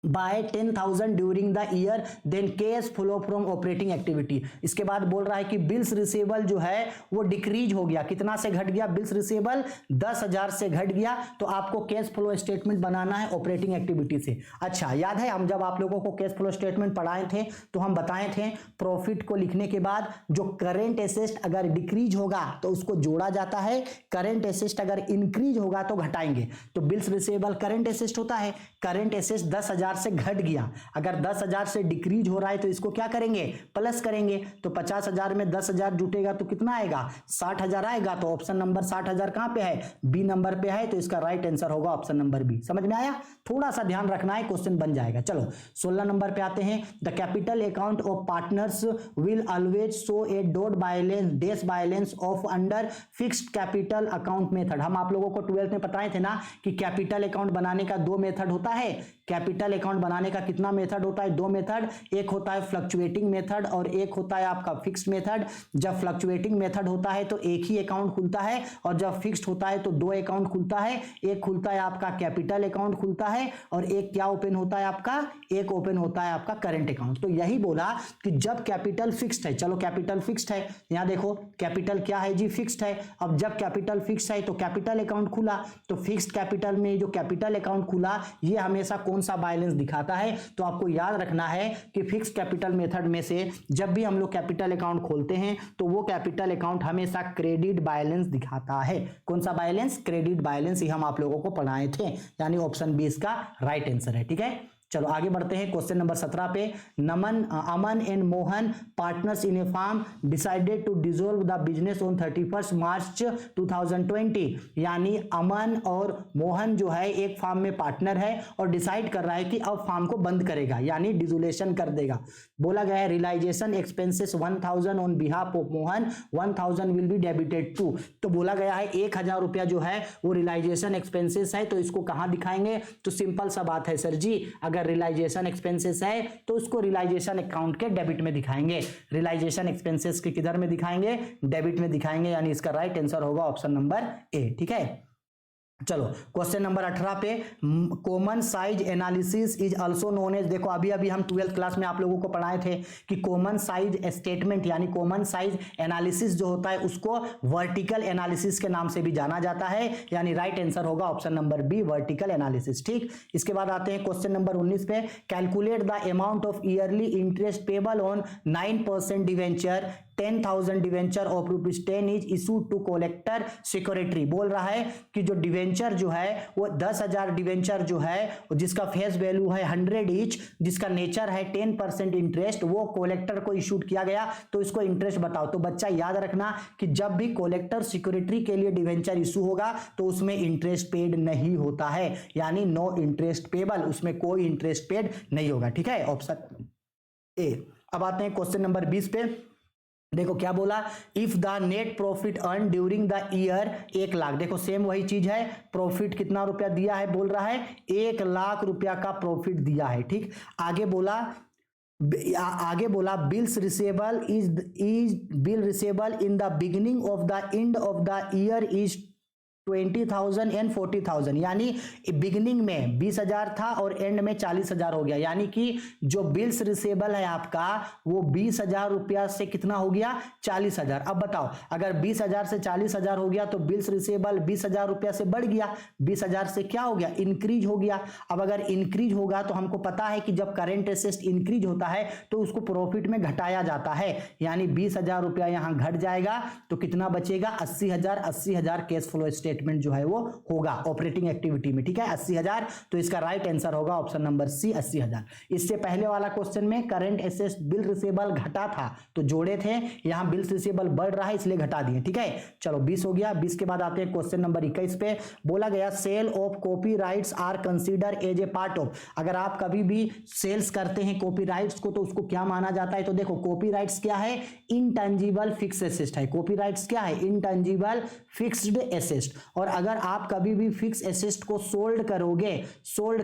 by 10,000 during the year, then cash flow from operating activity. इसके बाद बोल रहा है कि बिल्स रिसेबल जो है वो डिक्रीज हो गया, कितना से घट गया, बिल्स रिसेबल 10,000 से घट गया, तो आपको कैश फ्लो स्टेटमेंट बनाना है ऑपरेटिंग एक्टिविटी से। अच्छा, याद है हम जब आप लोगों को कैश फ्लो स्टेटमेंट पढ़ाए थे तो हम बताए थे प्रॉफिट को लिखने के बाद जो करेंट एसेट अगर डिक्रीज होगा तो उसको जोड़ा जाता है, करेंट एसेट अगर इंक्रीज होगा तो घटाएंगे। तो बिल्स रिसेबल करेंट एसेट होता है, करंट एसेट्स 10,000 से घट गया, अगर 10,000 से डिक्रीज हो रहा है तो इसको क्या करेंगे, प्लस करेंगे। तो 50,000 में 10,000 जुटेगा तो कितना आएगा, 60,000 आएगा। तो ऑप्शन नंबर 60,000 कहां पे है, बी नंबर पे है, तो इसका राइट आंसर होगा ऑप्शन नंबर बी। समझ में आया, थोड़ा सा ध्यान रखना है, क्वेश्चन बन जाएगा। चलो 16 नंबर पे आते हैं। The capital account of partners will always show A dot balance dash balance of under fixed capital account method. हम आप लोगों को 12th में बताए थे ना कि कैपिटल अकाउंट बनाने का दो मेथड होता है। कैपिटल अकाउंट बनाने का कितना मेथड होता है, दो मेथड, एक होता है फ्लक्चुएटिंग मेथड और एक होता है आपका फिक्स्ड मेथड। जब फ्लक्चुएटिंग मेथड होता है तो एक ही अकाउंट खुलता है, और जब फिक्स्ड होता है तो दो अकाउंट खुलता है। एक खुलता है आपका कैपिटल अकाउंट खुलता है, और एक क्या ओपन होता है आपका, एक ओपन होता है आपका करंट अकाउंट। तो यही बोला कि जब कैपिटल फिक्स्ड है, चलो कैपिटल फिक्स्ड है, यहां देखो कैपिटल क्या है जी, फिक्स्ड है। अब जब कैपिटल फिक्स्ड है तो कैपिटल अकाउंट खुला, तो फिक्स्ड कैपिटल में जो कैपिटल अकाउंट खुला ये हमेशा कौन सा बैलेंस दिखाता है, तो आपको याद रखना है कि फिक्स्ड कैपिटल मेथड में से जब भी हम लोग कैपिटल अकाउंट खोलते हैं तो वो कैपिटल अकाउंट हमेशा क्रेडिट बैलेंस दिखाता है। कौन सा बैलेंस, क्रेडिट बैलेंस, ही हम आप लोगों को पढ़ाए थे, यानी ऑप्शन बी इसका राइट आंसर है। ठीक है, चलो आगे बढ़ते हैं क्वेश्चन नंबर 17 पे। Aman and Mohan partners in a firm decided to dissolve the business on 31 March 2020। यानी अमन और मोहन जो है एक फार्म में पार्टनर है और डिसाइड कर रहा है कि अब फार्म को बंद करेगा, यानी डिसोल्यूशन कर देगा। बोला गया है realisation expenses 1000 on behalf of Mohan, 1000 will be debited to. तो बोला गया है 1000 रुपया जो है वो रियलाइजेशन एक्सपेंसेस है, तो इसको कहां दिखाएंगे, तो सिंपल सा बात है सर जी, अगर रियलाइजेशन एक्सपेंसेस है तो उसको रियलाइजेशन अकाउंट के डेबिट में दिखाएंगे। रियलाइजेशन एक्सपेंसेस के किधर में दिखाएंगे, डेबिट में दिखाएंगे, यानी इसका राइट आंसर होगा ऑप्शन नंबर ए। ठीक है, चलो क्वेश्चन नंबर 18 पे। Common size analysis is also known as, देखो अभी अभी हम 12th क्लास में आप लोगों को पढ़ाए थे कि कॉमन साइज स्टेटमेंट यानी कॉमन साइज एनालिसिस जो होता है उसको वर्टिकल एनालिसिस के नाम से भी जाना जाता है, यानी राइट आंसर होगा option number B, vertical analysis. ठीक, इसके बाद आते हैं क्वेश्चन नंबर 19 पे। Calculate the amount of yearly interest payable on 9% debenture 10,000 debenture of ₹10 is issued to collector security. बोल रहा है कि जो डिवेंचर जो है वो 10,000 डिवेंचर जो है जिसका फेस वैल्यू है 100 ईच, जिसका नेचर है 10% इंटरेस्ट, वो कलेक्टर को इशूड किया गया, तो इसको इंटरेस्ट बताओ। तो बच्चा याद रखना कि जब भी कलेक्टर सिक्योरिटी के लिए डिवेंचर इशू होगा तो उसमें इंटरेस्ट पेड नहीं होता है, यानी नो इंटरेस्ट पेबल, उसमें कोई इंटरेस्ट पेड नहीं होगा। ठीक है, ऑप्शन ए। अब आते हैं क्वेश्चन नंबर 20 पे। देखो क्या बोला, if the net profit earn during the year 1 lakh. देखो सेम वही चीज है, प्रॉफिट कितना रुपया दिया है, बोल रहा है 1 लाख रुपया का प्रॉफिट दिया है। ठीक, आगे बोला bills receivable bill receivable in the beginning of the end of the year is 20,000 and 40,000, यानी बिगिनिंग में 20,000 था और एंड में 40,000 हो गया, यानी कि जो बिल्स रिसेबल है आपका वो 20,000 रुपया से कितना हो गया, 40,000। अब बताओ अगर 20,000 से 40,000 हो गया तो बिल्स रिसेबल 20,000 रुपया से बढ़ गया, 20,000 से क्या हो गया, इंक्रीज हो गया। अब अगर इंक्रीज होगा तो हमको पता है कि जब करेंट एसेट इंक्रीज होता है तो उसको प्रॉफिट में घटाया जाता है, यानी 20,000 रुपया यहां घट जाएगा तो कितना बचेगा, 80,000 कैश फ्लो स्टेटमेंट जो है वो होगा ऑपरेटिंग एक्टिविटी में। ठीक है, 80,000, तो इसका राइट आंसर होगा ऑप्शन नंबर सी, 80,000। इससे पहले वाला क्वेश्चन में करंट एसेट बिल रिसेबल घटा था तो जोड़े थे, यहां बिल रिसेबल बढ़ रहा है इसलिए घटा दिए। ठीक है, चलो 20 हो गया। 20 के बाद आते हैं क्वेश्चन नंबर 21 पे। बोला गया sale of copyrights are consider as a part of. अगर आप कभी भी सेल्स करते हैं कॉपीराइट्स को तो उसको क्या माना जाता है, तो देखो कॉपीराइट्स क्या है, इनटेंजिबल फिक्स्ड एसेट है। कॉपीराइट्स क्या है, इनटेंजिबल फिक्स्ड एसेट। और अगर आप कभी भी फिक्स एसेट को सोल्ड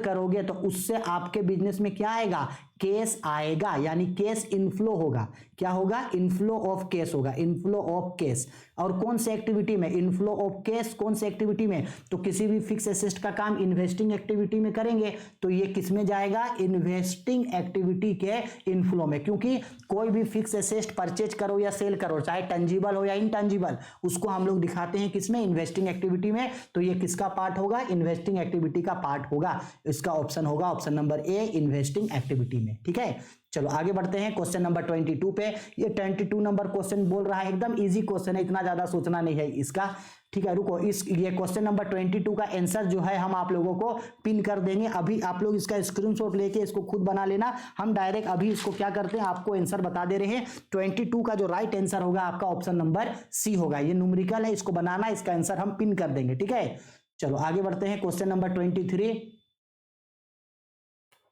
करोगे तो उससे आपके बिजनेस में क्या आएगा, कैश आएगा, यानी कैश इनफ्लो होगा। क्या होगा, इनफ्लो ऑफ कैश होगा, इनफ्लो ऑफ कैश। और कौन से एक्टिविटी में, इनफ्लो ऑफ कैश कौन से एक्टिविटी में, तो किसी भी फिक्स एसेट का काम इन्वेस्टिंग एक्टिविटी में करेंगे तो ये किस में जाएगा, इन्वेस्टिंग एक्टिविटी के इनफ्लो में। क्योंकि कोई भी फिक्स एसेट परचेज करो या सेल करो, चाहे टेंजिबल हो या इनटेंजिबल, उसको हम लोग दिखाते हैं किसमें, इन्वेस्टिंग एक्टिविटी में। तो ये किसका पार्ट होगा, इन्वेस्टिंग एक्टिविटी का पार्ट होगा। इसका ऑप्शन होगा ऑप्शन नंबर ए, इन्वेस्टिंग एक्टिविटी में। में, ठीक है। चलो आगे बढ़ते हैं क्वेश्चन नंबर 22 पे। ये 22 नंबर क्वेश्चन बोल रहा है, एकदम इजी क्वेश्चन है, इतना ज्यादा सोचना नहीं है इसका, ठीक है। रुको, ये क्वेश्चन नंबर 22 का आंसर जो है हम आप लोगों को पिन कर देंगे। अभी आप लोग इसका स्क्रीनशॉट लेके इसको खुद बना लेना। हम डायरेक्ट अभी इसको क्या करते हैं, आपको आंसर बता दे रहे हैं। 22 का जो राइट आंसर होगा आपका ऑप्शन नंबर सी होगा। ये न्यूमेरिकल है, इसको बनाना, इसका आंसर हम पिन कर देंगे, ठीक है। चलो आगे बढ़ते हैं क्वेश्चन नंबर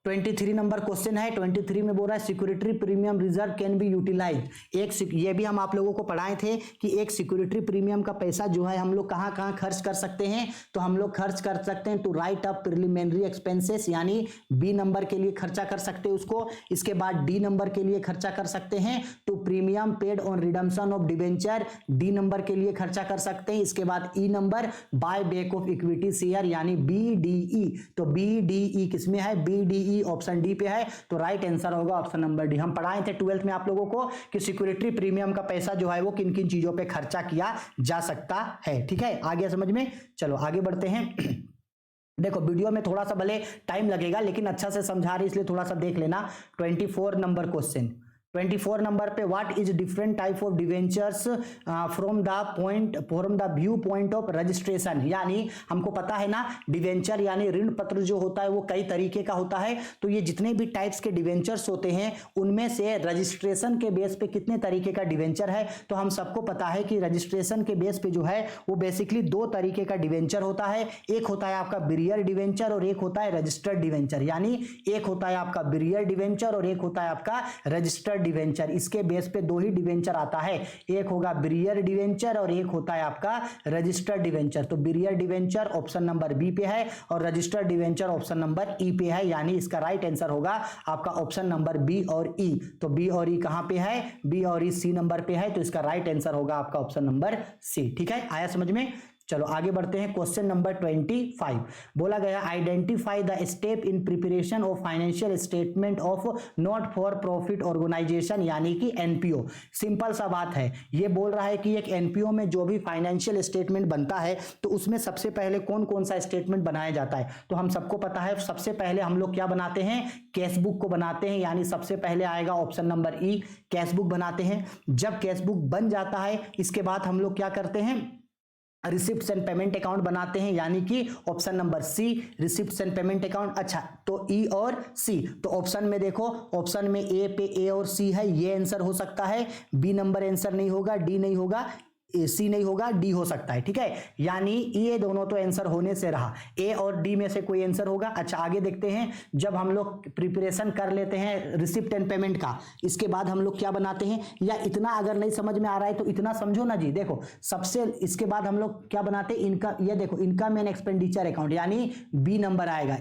23 नंबर क्वेश्चन है। 23 में बोल रहा है security premium reserve can be utilise. ये भी हम आप लोगों को पढ़ाए थे कि एक सिक्योरिटी प्रीमियम का पैसा जो है हम लोग कहाँ कहाँ खर्च कर सकते हैं। तो हम लोग खर्च कर सकते हैं to write up preliminary expenses, यानी बी नंबर के लिए खर्चा कर सकते हैं उसको। इसके बाद डी नंबर के लिए खर्चा कर सकते हैं to premium paid on redemption of debenture, D number के लिए खर्चा कर सकते हैं। इसके बाद E number buy back of equity share, यानी BDE। तो BDE किसमें है, BDE ऑप्शन डी पे है। तो राइट आंसर होगा ऑप्शन नंबर डी। हम पढ़ाए थे 12th में आप लोगों को कि सिक्योरिटी प्रीमियम का पैसा जो है वो किन किन चीजों पे खर्चा किया जा सकता है, ठीक है। आ गया समझ में। चलो आगे बढ़ते हैं। देखो वीडियो में थोड़ा सा भले टाइम लगेगा लेकिन अच्छा से समझा रही, इसलिए थोड़ा सा देख लेना। 24 नंबर क्वेश्चन, 24 नंबर पे what is different type of debentures from the view point of registration. यानी हमको पता है ना, डिवेंचर यानी ऋण पत्र जो होता है वो कई तरीके का होता है। तो ये जितने भी टाइप्स के डिवेंचर्स होते हैं उनमें से रजिस्ट्रेशन के बेस पे कितने तरीके का डिवेंचर है। तो हम सबको पता है कि रजिस्ट्रेशन के बेस पे जो है वो बेसिकली दो तरीके का डिवेंचर होता है। एक होता है आपका बिरियर डिवेंचर और एक होता है रजिस्टर्ड डिवेंचर। यानी एक होता है आपका बिरियर डिवेंचर और एक होता है आपका रजिस्टर्ड डिवेंचर। इसके बेस पे दो ही डिवेंचर आता है, एक होगा बिरियर डिवेंचर और एक होता है आपका रजिस्टर्ड डिवेंचर। तो बिरियर डिवेंचर ऑप्शन नंबर बी पे है और रजिस्टर्ड डिवेंचर ऑप्शन नंबर ई पे है। यानी इसका राइट आंसर होगा आपका ऑप्शन नंबर बी और ई। तो बी और ई कहां पे है, बी और ई सी नंबर पे है। तो इसका राइट आंसर होगा आपका ऑप्शन नंबर सी, ठीक है। आया समझ में। चलो आगे बढ़ते हैं क्वेश्चन नंबर 25। बोला गया identify the step in preparation of financial statement of not for profit organisation, यानी कि एनपीओ। सिंपल सा बात है, ये बोल रहा है कि एक एनपीओ में जो भी फाइनेंशियल स्टेटमेंट बनता है तो उसमें सबसे पहले कौन कौन सा स्टेटमेंट बनाया जाता है। तो हम सबको पता है सबसे पहले हम लोग क्या बनाते हैं, कैश बुक को बनाते हैं। यानी सबसे पहले आएगा ऑप्शन नंबर ई, कैश बुक बनाते हैं। जब कैश बुक बन जाता है इसके बाद हम लोग क्या करते हैं, रिसिप्ट्स एंड पेमेंट अकाउंट बनाते हैं। यानी कि option number C, receipts and payment account. अच्छा, तो ई और सी, तो ऑप्शन में देखो, ऑप्शन में ए पे ए और सी है, ये आंसर हो सकता है। बी नंबर आंसर नहीं होगा, डी नहीं होगा, सी नहीं होगा, डी हो सकता है, ठीक है। यानी ये दोनों तो आंसर होने से रहा, ए और डी में से कोई आंसर होगा। अच्छा आगे देखते हैं, जब हम लोग प्रिपरेशन कर लेते हैं रिसिप्ट एंड पेमेंट का, इसके बाद हम लोग क्या बनाते हैं, या इतना अगर नहीं समझ में आ रहा है तो इतना समझो ना जी। देखो सबसे इसके बाद हम लोग क्या बनाते हैं, इनकम। ये देखो इनकम एंड एक्सपेंडिचर अकाउंट, यानी बी नंबर आएगा,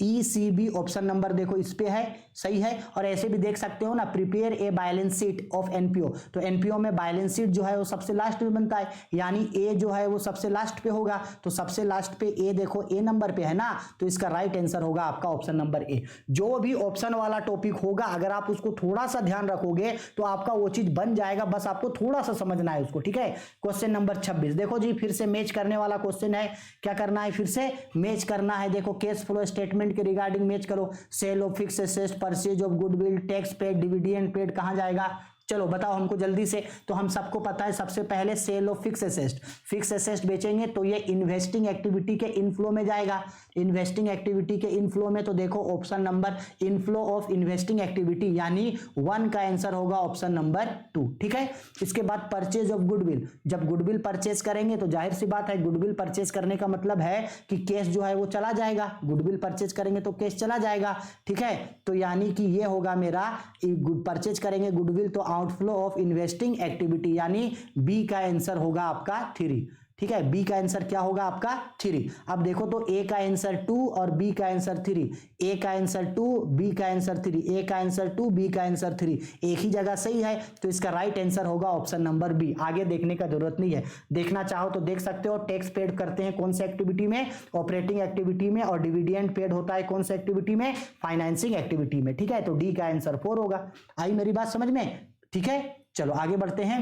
ECB ऑप्शन नंबर देखो इस पे है, सही है। और ऐसे भी देख सकते हो ना, prepare a balance sheet of NPO. तो एनपीओ में बैलेंस शीट जो है वो सबसे लास्ट में बनता है, यानी ए जो है वो सबसे लास्ट पे होगा। तो सबसे लास्ट पे ए देखो, ए नंबर पे है ना, तो इसका राइट आंसर होगा आपका ऑप्शन नंबर ए। जो भी ऑप्शन वाला टॉपिक होगा अगर आप उसको थोड़ा सा ध्यान रखोगे तो आपका वो चीज बन जाएगा, बस आपको थोड़ा सा समझना है उसको, ठीक है। क्वेश्चन नंबर 26 देखो जी, फिर से मैच करने वाला क्वेश्चन है। क्या करना है, फिर से मैच करना है। देखो कैश फ्लो स्टेटमेंट के रिगार्डिंग मैच करो। Sale of fix asset, purchase of goodwill, tax paid, dividend paid कहां जाएगा, चलो बताओ हमको जल्दी से। तो हम सबको पता है सबसे पहले sale of fix asset, fix asset बेचेंगे तो ये इन्वेस्टिंग एक्टिविटी के इनफ्लो में जाएगा। इन्वेस्टिंग एक्टिविटी के इनफ्लो में तो देखो option number inflow of investing activity, यानी 1 का आंसर होगा ऑप्शन नंबर 2, ठीक है। इसके बाद परचेज ऑफ गुडविल, जब गुडविल परचेज करेंगे तो जाहिर सी बात है गुडविल परचेज करने का मतलब है कि कैश जो है वो चला जाएगा। गुडविल परचेज करेंगे तो कैश चला जाएगा, ठीक है। तो यानी कि ये होगा मेरा, परचेज करेंगे गुडविल तो आउटफ्लो ऑफ इन्वेस्टिंग एक्टिविटी, यानी बी का आंसर होगा आपका 3, ठीक है। बी का आंसर क्या होगा आपका 3। अब देखो तो ए का आंसर 2 और बी का आंसर 3, ए का आंसर 2, बी का आंसर 3, ए का आंसर 2, बी का आंसर 3, एक ही जगह सही है। तो इसका राइट आंसर होगा ऑप्शन नंबर बी। आगे देखने का जरूरत नहीं है, देखना चाहो तो देख सकते हो। टैक्स पेड करते हैं कौन सी एक्टिविटी में, ऑपरेटिंग एक्टिविटी में, और डिविडेंड पेड होता है कौन सी एक्टिविटी में, फाइनेंसिंग एक्टिविटी में, ठीक है। तो डी का आंसर 4 होगा। आई मेरी बात समझ में, ठीक है। चलो आगे बढ़ते हैं।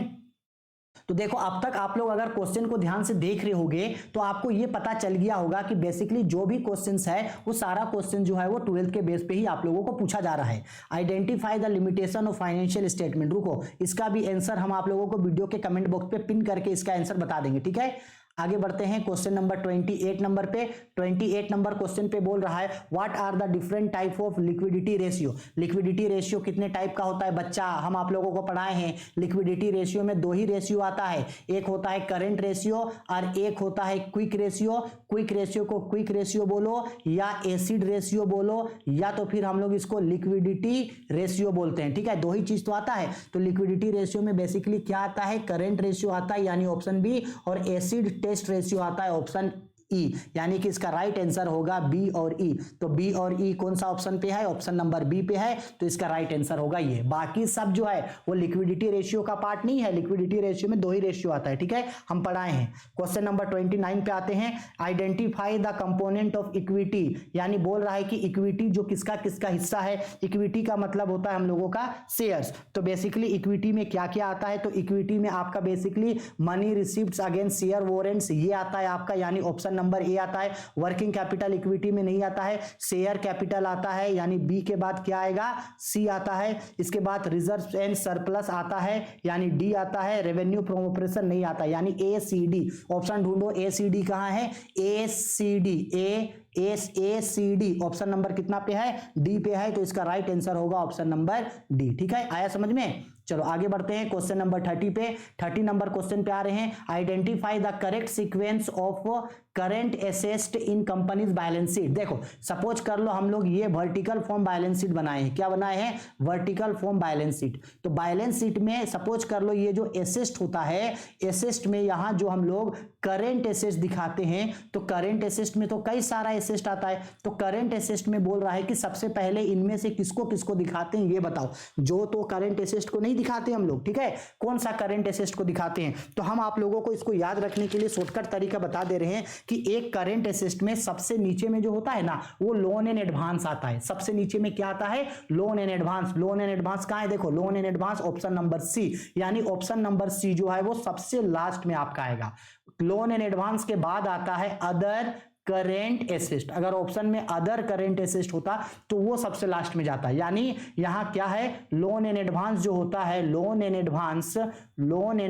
तो देखो अब तक आप लोग अगर क्वेश्चन को ध्यान से देख रहे होगे तो आपको ये पता चल गया होगा कि बेसिकली जो भी क्वेश्चंस है वो सारा क्वेश्चन जो है वो 12th के बेस पे ही आप लोगों को पूछा जा रहा है। Identify the limitation of financial statement, रुको इसका भी आंसर हम आप लोगों को वीडियो के कमेंट बॉक्स पे पिन करके इसका आंसर बता देंगे, ठीक है। आगे बढ़ते हैं क्वेश्चन नंबर 28 नंबर पे। 28 नंबर क्वेश्चन पे बोल रहा है what are the different type of liquidity ratio. Liquidity ratio कितने टाइप का होता है बच्चा, हम आप लोगों को पढ़ाए हैं। लिक्विडिटी रेशियो में दो ही रेशियो आता है, एक होता है करंट रेशियो और एक होता है क्विक रेशियो। क्विक रेशियो को क्विक रेशियो बोलो या एसिड रेशियो बोलो या तो फिर हम लोग इसको लिक्विडिटी रेशियो बोलते हैं, ठीक है। दो ही चीज तो आता है। तो लिक्विडिटी रेशियो में बेसिकली क्या आता है, करंट रेशियो आता है यानी ऑप्शन बी, और एसिड टेस्ट रेशियो आता है ऑप्शन ई, यानी कि इसका राइट आंसर होगा बी और ई। तो बी और ई कौन सा ऑप्शन पे है, ऑप्शन नंबर बी पे है, तो इसका राइट आंसर होगा ये। बाकी सब जो है वो लिक्विडिटी रेशियो का पार्ट नहीं है, लिक्विडिटी रेशियो में दो ही रेशियो आता है, ठीक है, हम पढ़ाए हैं। क्वेश्चन नंबर 29 पे आते हैं। Identify the component of equity, यानी बोल रहा है कि इक्विटी जो किसका किसका हिस्सा है। इक्विटी का मतलब होता है हम लोगों का शेयर्स। तो बेसिकली इक्विटी में क्या क्या आता है, तो इक्विटी में आपका basically money receiveds against share warrants ये आता है आपका, यानी ऑप्शन नंबर ए आता है। वर्किंग कैपिटल इक्विटी में नहीं आता है, शेयर कैपिटल आता है, यानी बी के बाद क्या आएगा, सी आता है। इसके बाद रिजर्व एंड सरप्लस आता है, यानी डी आता है। रेवेन्यू फ्रॉम ऑपरेशन नहीं आता, यानी ए सी डी। ऑप्शन ढूंढो, ए सी डी कहां है, ए सी डी, ए सी डी ऑप्शन नंबर कितना पे है, डी पे है। तो इसका राइट आंसर होगा ऑप्शन नंबर डी, ठीक है। आया समझ में। चलो आगे बढ़ते हैं क्वेश्चन नंबर 30 पे। 30 नंबर क्वेश्चन पे आ रहे हैं। Identify the correct sequence of current assets in companies balance sheet. देखो सपोज कर लो हम लोग ये वर्टिकल फॉर्म बैलेंस शीट बनाए हैं, क्या बनाए हैं, वर्टिकल फॉर्म बैलेंस शीट। तो बैलेंस शीट में सपोज कर लो ये जो एसेट होता है, एसेट में यहां जो हम लोग करंट एसेट्स दिखाते हैं, तो करंट एसेट्स में तो कई सारा एसेट आता है। तो करंट एसेट्स में बोल रहा है कि सबसे पहले इनमें से किसको किसको दिखाते हैं ये बताओ। जो तो करंट एसेट्स को नहीं दिखाते हम लोग, ठीक है, कौन सा करंट एसेट्स को दिखाते हैं। तो हम आप लोगों को इसको याद रखने के लिए शॉर्टकट तरीका बता दे रहे हैं कि एक करंट एसेट में सबसे नीचे में जो होता है ना, वो लोन एंड एडवांस आता है। सबसे नीचे में क्या आता है, loan and advance. Loan and advance कहां है, देखो loan and advance option number C, यानी ऑप्शन नंबर सी जो है वो सबसे लास्ट में आपका आएगा। लोन एंड एडवांस के बाद आता है अदर करेंट एसेट। अगर ऑप्शन में अदर करेंट एसेट होता तो वो सबसे लास्ट में जाता है, यानी यहां क्या है, लोन एंड एडवांस जो होता है, लोन एंड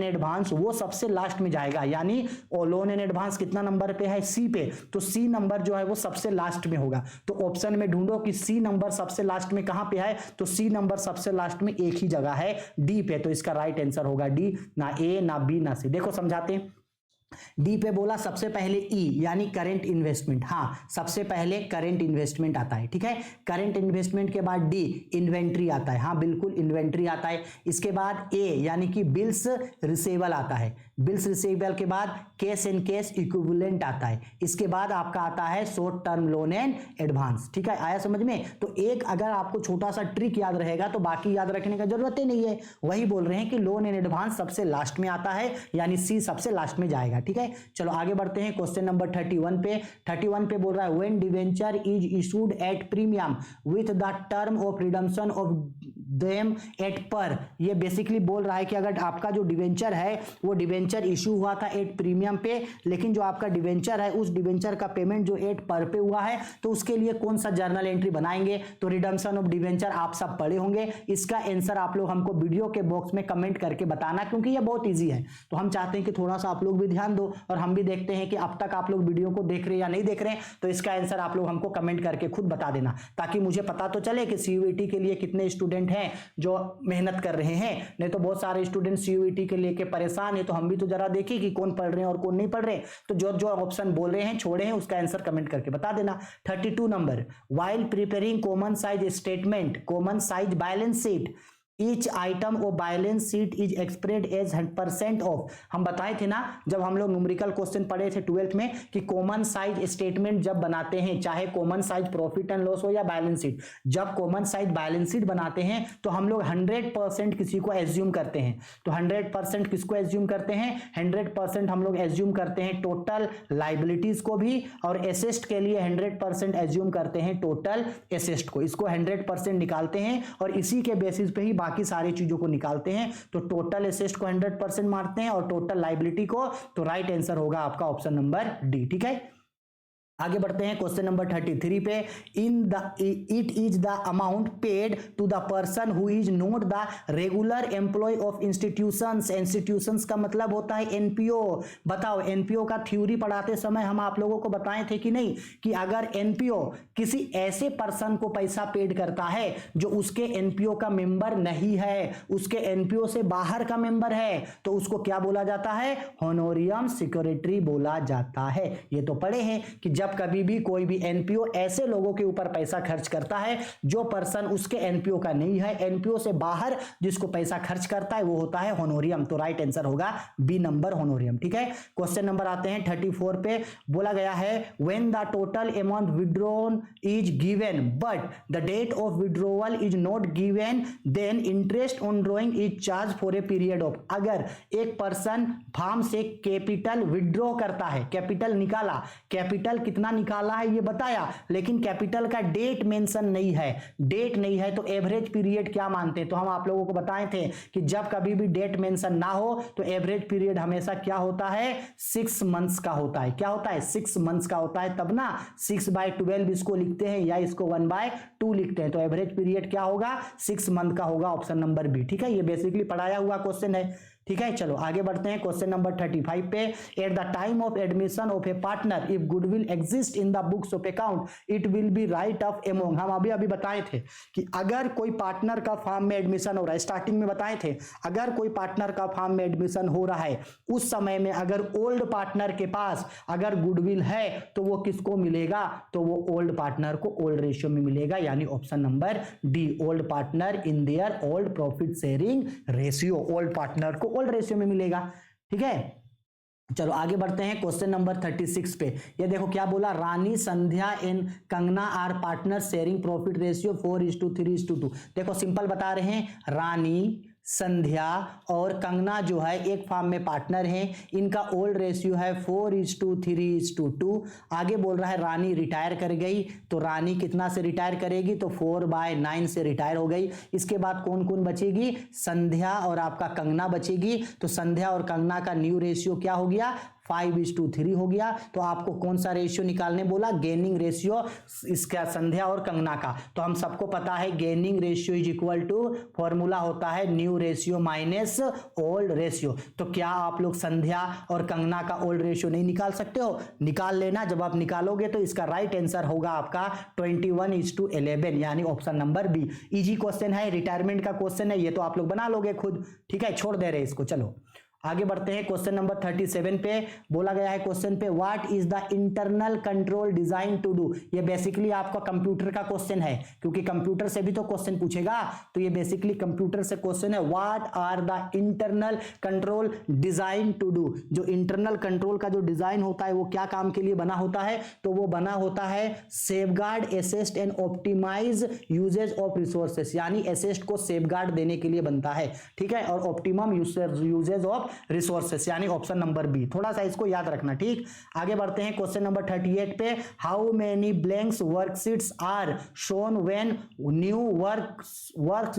एडवांस वो सबसे लास्ट में जाएगा। यानी लोन एंड एडवांस कितना नंबर पे है, सी पे, तो सी नंबर जो है वो सबसे लास्ट में होगा। तो ऑप्शन में ढूंढो कि सी नंबर सबसे लास्ट में कहां पे है, तो सी नंबर सबसे लास्ट में एक ही जगह है, डी पे। तो इसका राइट आंसर होगा डी, ना ए ना बी ना सी। देखो समझाते हैं। डी पे बोला सबसे पहले ई, यानी करंट इन्वेस्टमेंट। हाँ सबसे पहले करंट इन्वेस्टमेंट आता है, ठीक है। करंट इन्वेस्टमेंट के बाद डी इन्वेंट्री आता है, हाँ बिल्कुल इन्वेंट्री आता है। इसके बाद ए यानी कि बिल्स रिसीवेबल आता है। बिल्स रिसीवेबल के बाद कैश एंड कैश इक्विवेलेंट आता है। इसके बाद आपका आता है short term loan and advance, ठीक है। आया समझ में। तो एक अगर आपको छोटा सा ट्रिक याद रहेगा तो बाकी याद रखने का जरूरत ही नहीं है। वही बोल रहे हैं कि लोन एंड एडवांस सबसे लास्ट में आता है, यानी सी सबसे लास्ट में जाएगा, ठीक है। चलो आगे बढ़ते हैं क्वेश्चन नंबर 31 पे। 31 पे बोल रहा है when debenture is issued at premium with the term of redemption of them at पर। ये बेसिकली बोल रहा है कि अगर आपका जो डिवेंचर है वो डिवेंचर इशू हुआ था एट प्रीमियम पे, लेकिन जो आपका डिवेंचर है उस डिवेंचर का पेमेंट जो एट पर पे हुआ है, तो उसके लिए कौन सा जर्नल एंट्री बनाएंगे। तो रिडम्पशन ऑफ डिवेंचर आप सब पढ़े होंगे, इसका आंसर आप लोग हमको वीडियो के बॉक्स में कमेंट करके बताना, क्योंकि ये बहुत ईजी है। तो हम चाहते हैं कि थोड़ा सा आप लोग भी ध्यान दो और हम भी देखते हैं कि अब तक आप लोग वीडियो को देख रहे हैं या नहीं देख रहे हैं। तो इसका आंसर आप लोग हमको कमेंट करके खुद बता देना, ताकि मुझे पता तो चले कि सीयूईटी के लिए कितने स्टूडेंट हैं जो मेहनत कर रहे हैं। नहीं तो बहुत सारे स्टूडेंट सीयूईटी के लेके परेशान है, तो हम भी तो जरा देखिए कि कौन पढ़ रहे हैं और कौन नहीं पढ़ रहे। तो जो जो ऑप्शन बोल रहे हैं छोड़े हैं उसका आंसर कमेंट करके बता देना। 32 number, while preparing common size statement, common size balance sheet, each item of balance sheet is expressed as 100% of. हम बताए थे ना जब हम लोग न्यूमेरिकल क्वेश्चन पढ़े थे 12th में कि कॉमन साइज स्टेटमेंट जब बनाते हैं, चाहे common size profit and loss हो या बैलेंस शीट, जब कॉमन साइज बैलेंस शीट बनाते हैं तो हम लोग 100% किसी को एज्यूम करते हैं। तो 100% किसको एज्यूम करते हैं, 100% हम लोग एज्यूम करते हैं टोटल लाइबिलिटीज को भी, और एसेट के लिए 100% एज्यूम करते हैं टोटल एसेट को। इसको 100% निकालते हैं और इसी के बेसिस पे ही बाकी सारी चीजों को निकालते हैं तो टोटल एसेट को 100% मारते हैं और टोटल लाइबिलिटी को, तो राइट आंसर होगा आपका ऑप्शन नंबर डी। ठीक है, आगे बढ़ते हैं क्वेश्चन नंबर 33 पे। It is the amount paid to the person who is not the regular employ of institutions. Institutions का मतलब होता है एनपीओ। बताओ, एनपीओ का थ्योरी पढ़ाते समय हम आप लोगों को बताए थे कि नहीं कि अगर एनपीओ किसी ऐसे पर्सन को पैसा पेड करता है जो उसके एनपीओ का मेंबर नहीं है, उसके एनपीओ से बाहर का मेंबर है, तो उसको क्या बोला जाता है? होनोरियम सिक्योरिटी बोला जाता है। ये तो पढ़े हैं कि जब कभी भी कोई भी एनपीओ ऐसे लोगों के ऊपर पैसा खर्च करता है जो पर्सन उसके एनपीओ का नहीं है, एनपीओ से बाहर जिसको पैसा खर्च करता है वो होता है होनोरियम। तो राइट आंसर होगा बी नंबर, होनोरियम। ठीक है, क्वेश्चन नंबर आते हैं 34 पे। बोला गया है when the total amount withdrawn is given but the date of withdrawal is not given then interest on drawing is charge for a period of. अगर एक पर्सन फार्म से कैपिटल विड्रॉ करता है, कैपिटल निकाला, कैपिटल कितना निकाला है ये बताया, लेकिन कैपिटल का डेट मेंशन नहीं है, डेट नहीं है तो एवरेज पीरियड क्या मानते हैं? तो हम आप लोगों को बताए थे कि जब कभी भी डेट मेंशन ना हो तो एवरेज पीरियड हमेशा क्या होता है? 6 मंथ्स का होता है। क्या होता है? 6 मंथ्स का होता है। तब ना 6/12 इसको लिखते हैं या इसको 1/2 लिखते हैं। तो एवरेज पीरियड क्या होगा? 6 मंथ का होगा, ऑप्शन नंबर बी। ठीक है, ये बेसिकली पढ़ाया हुआ क्वेश्चन है। ठीक है, चलो आगे बढ़ते हैं क्वेश्चन नंबर 35 पे। Eight the time of admission of a partner if goodwill exist in the books of account it will be right of among. हम अभी बताए थे कि अगर कोई पार्टनर का फॉर्म में एडमिशन हो रहा है, स्टार्टिंग में बताए थे, अगर कोई पार्टनर का फॉर्म में एडमिशन हो रहा है उस समय में अगर ओल्ड पार्टनर के पास अगर गुडविल है तो वो किसको मिलेगा? तो वो ओल्ड पार्टनर को ओल्ड रेशियो में मिलेगा, यानी option number D, old partner in their old profit sharing ratio. Old partner को ओल्ड रेशियो में मिलेगा। ठीक है, चलो आगे बढ़ते हैं क्वेश्चन नंबर 36 पे। ये देखो क्या बोला, Rani, Sandhya and Kangana are partner sharing profit ratio 4:3:2। देखो सिंपल बता रहे हैं, रानी, संध्या और कंगना जो है एक फॉर्म में पार्टनर हैं, इनका ओल्ड रेशियो है 4:3:2। आगे बोल रहा है रानी रिटायर कर गई तो रानी कितना से रिटायर करेगी? तो 4/9 से रिटायर हो गई। इसके बाद कौन कौन बचेगी? संध्या और आपका कंगना बचेगी। तो संध्या और कंगना का न्यू रेशियो क्या हो गया? 5:3 हो गया। तो आपको कौन सा रेशियो निकालने बोला? गेनिंग रेशियो, इसका संध्या और कंगना का। तो हम सबको पता है gaining ratio is equal to, formula होता है new ratio minus old ratio. तो क्या आप लोग संध्या और कंगना का ओल्ड रेशियो नहीं निकाल सकते हो? निकाल लेना। जब आप निकालोगे तो इसका राइट आंसर होगा आपका 21:11, यानी option number B. Easy question है, रिटायरमेंट का क्वेश्चन है, ये तो आप लोग बना लोगे खुद। ठीक है, छोड़ दे रहे इसको। चलो आगे बढ़ते हैं क्वेश्चन नंबर 37 पे। बोला गया है क्वेश्चन पे what is the internal control design to do. ये बेसिकली आपका कंप्यूटर का क्वेश्चन है, क्योंकि कंप्यूटर से भी तो क्वेश्चन पूछेगा, तो ये बेसिकली कंप्यूटर से क्वेश्चन है। What are the internal control design to do. जो इंटरनल कंट्रोल का जो डिजाइन होता है वो क्या काम के लिए बना होता है? तो वो बना होता है safeguard, assist and optimise usages of resources, यानी असिस्ट को सेफगार्ड देने के लिए बनता है। ठीक है, और ऑप्टिमम यूजेज ऑफ रिसोर्सेस, यानी ऑप्शन नंबर बी। थोड़ा सा इसको याद रखना। ठीक, आगे बढ़ते हैं क्वेश्चन नंबर 38 पे। How many blanks worksheets are shown when new work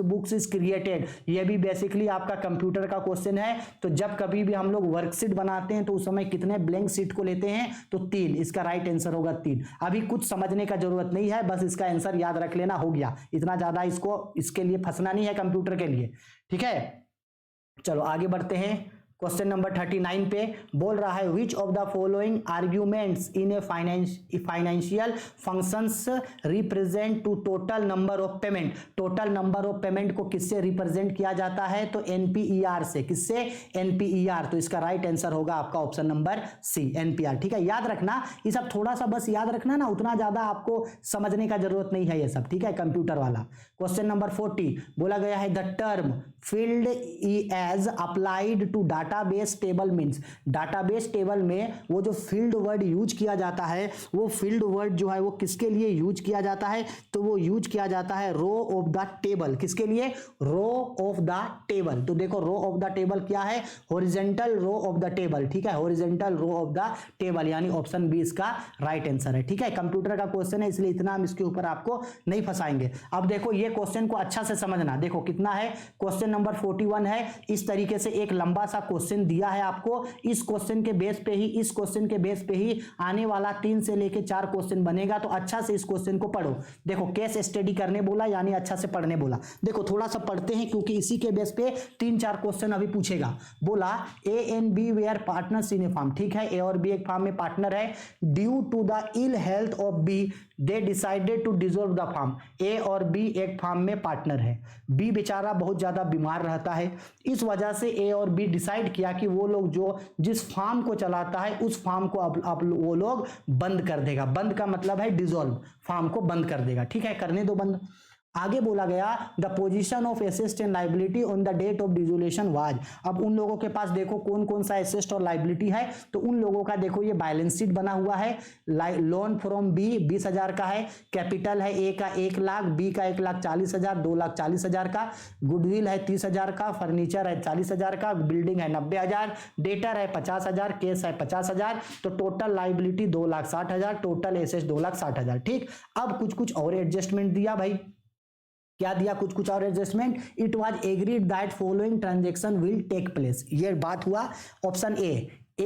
books is created. ये भी बेसिकली आपका कंप्यूटर का क्वेश्चन है। तो जब कभी भी हम लोग वर्कशीट बनाते हैं तो उस समय कितने ब्लैंक शीट को लेते हैं? तो 3। इसका राइट आंसर होगा 3। अभी कुछ समझने का जरूरत नहीं है, बस इसका आंसर याद रख लेना, हो गया। इतना ज्यादा इसके लिए फंसना नहीं है कंप्यूटर के लिए। ठीक है, चलो आगे बढ़ते हैं क्वेश्चन नंबर 39 पे। बोल रहा है which of the following arguments in a financial functions represent to total number of payment. Total number of payment को किससे रिप्रेजेंट किया जाता है? तो एनपीईआर से। किससे? एनपीईआर। तो इसका राइट आंसर होगा आपका ऑप्शन नंबर सी, एनपीआर। ठीक है, याद रखना ये सब, थोड़ा सा बस याद रखना ना, उतना ज्यादा आपको समझने का जरूरत नहीं है ये सब। ठीक है, कंप्यूटर वाला। क्वेश्चन नंबर 40 बोला गया है the term field as applied to data database table means database table में वो जो फील्ड वर्ड यूज किया जाता है, वो फील्ड वर्ड जो है वो किसके लिए यूज किया जाता है, तो वो यूज किया जाता है रो ऑफ द टेबल। किसके लिए? Row of the table. तो देखो रो ऑफ द टेबल क्या है? Horizontal row of the table. ठीक है, horizontal row of the table, यानी ऑप्शन बी इसका राइट आंसर है। ठीक है, कंप्यूटर का क्वेश्चन है इसलिए इतना हम इसके ऊपर आपको नहीं फंसाएंगे। अब देखो ये क्वेश्चन को अच्छा से समझना। देखो कितना है, क्वेश्चन नंबर 41 है। इस तरीके से एक लंबा सा क्वेश्चन दिया है आपको। इस क्वेश्चन के बेस पे ही, इस क्वेश्चन के बेस पे ही आने वाला 3 से लेके 4 क्वेश्चन बनेगा। तो अच्छा से इस क्वेश्चन को पढ़ो। देखो केस स्टडी करने बोला, यानी अच्छा से पढ़ने बोला। देखो थोड़ा सा पढ़ते हैं क्योंकि इसी के बेस पे 3-4 क्वेश्चन अभी पूछेगा। बोला A and B were partners in a firm. ठीक है, ए और बी एक फार्म में पार्टनर है। Due to the ill health of B they decided to dissolve the firm. A और बी एक फार्म में पार्टनर है। बी बेचारा बहुत ज्यादा बीमार रहता है। इस वजह से ए और बी डिसाइड किया कि वो लोग जो जिस फार्म को चलाता है उस फार्म को अब वो लोग बंद कर देगा। बंद का मतलब है डिसॉल्व, फार्म को बंद कर देगा। ठीक है, करने दो बंद। आगे बोला गया the position of assets and liability on the date of dissolution was. अब उन लोगों के पास देखो कौन कौन सा एसेस्ट और लाइबिलिटी है। तो उन लोगों का देखो ये बैलेंस शीट बना हुआ है। लोन फ्रॉम बी 20,000 का है। कैपिटल है ए का 1 लाख, बी का 1,40,000, 2,40,000 का। गुडविल है 30,000 का। फर्नीचर है 40,000 का। बिल्डिंग है 90,000। डेटर है 50,000। केस है 50,000। तो टोटल लाइबिलिटी 2,60,000। Total assets 2,60,000। ठीक, अब कुछ कुछ और एडजस्टमेंट दिया भाई। क्या दिया? कुछ कुछ और adjustment. It was agreed that following transaction will take place. ये बात हुआ। Option A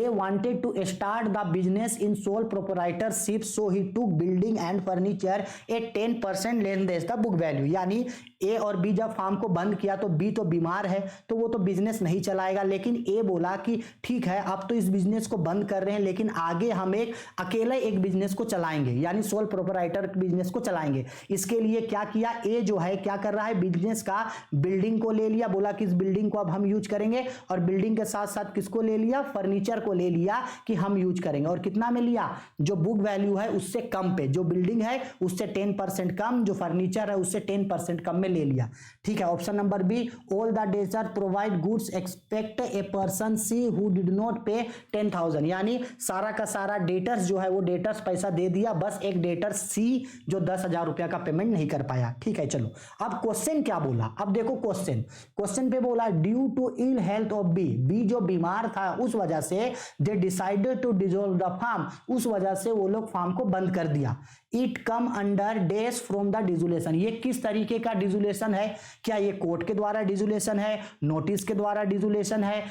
wanted to start the business in sole proprietorship, so he took building and furniture at 10% less than the book value। यानी ए और B जब farm को बंद किया तो बी तो बीमार है तो वो तो बिजनेस नहीं चलाएगा, लेकिन ए बोला कि ठीक है अब तो इस बिजनेस को बंद कर रहे हैं लेकिन आगे हम एक अकेले एक बिजनेस को चलाएंगे, यानी सोल प्रोपराइटर बिजनेस को चलाएंगे। इसके लिए क्या किया? ए जो है क्या कर रहा है? बिजनेस का बिल्डिंग को ले लिया, बोला कि इस बिल्डिंग को अब हम यूज करेंगे, और बिल्डिंग के साथ साथ किसको ले लिया? फर्नीचर को ले लिया कि हम यूज करेंगे। और कितना में लिया? जो बुक वैल्यू है उससे कम पे, जो बिल्डिंग है उससे 10% कम, जो फर्नीचर है उससे 10% कम में ले लिया। ठीक है, option number be all the debtors provide goods expect a person see who did not पे 10,000। यानी सारा का सारा डेटर्स जो है वो डेटर्स पैसा दे दिया, बस एक डेटर सी जो 10,000 रुपया का पेमेंट नहीं कर पाया। ठीक है, चलो अब क्वेश्चन क्या बोला? अब देखो क्वेश्चन पे बोला due to ill health of B. B जो बीमार था उस वजह से they decided to dissolve the firm, उस वजह से वो लोग फार्म को बंद कर दिया। It come under days from the dissolution. ये किस तरीके का डिसोल्यूशन है? क्या ये कोर्ट के द्वारा डिसोल्यूशन है, नोटिस के द्वारा डिसोल्यूशन है,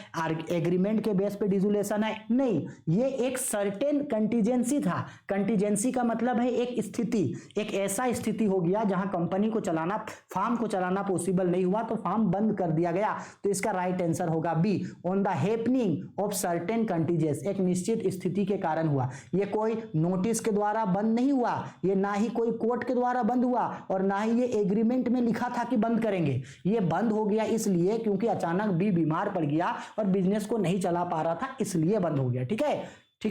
एग्रीमेंट के बेस पे डिसोल्यूशन है? नहीं, ये एक सर्टेन कंटीजेंसी था। कंटीजेंसी का मतलब है एक स्थिति, एक ऐसा स्थिति हो गया जहां कंपनी को चलाना, फार्म को चलाना पॉसिबल नहीं हुआ तो फार्म बंद कर दिया गया। तो इसका राइट आंसर होगा B on the happening of certain contingencies. एक निश्चित स्थिति के कारण हुआ। ये कोई नोटिस के द्वारा बंद नहीं हुआ, ये ना ही कोई कोर्ट के द्वारा बंद हुआ, और ना ही ये एग्रीमेंट में लिखा था कि बंद करेंगे। ये बंद हो गया इसलिए क्योंकि अचानक बी बीमार पड़ गया और बिजनेस को नहीं चला पा रहा था, इसलिए बंद हो गया। ठीक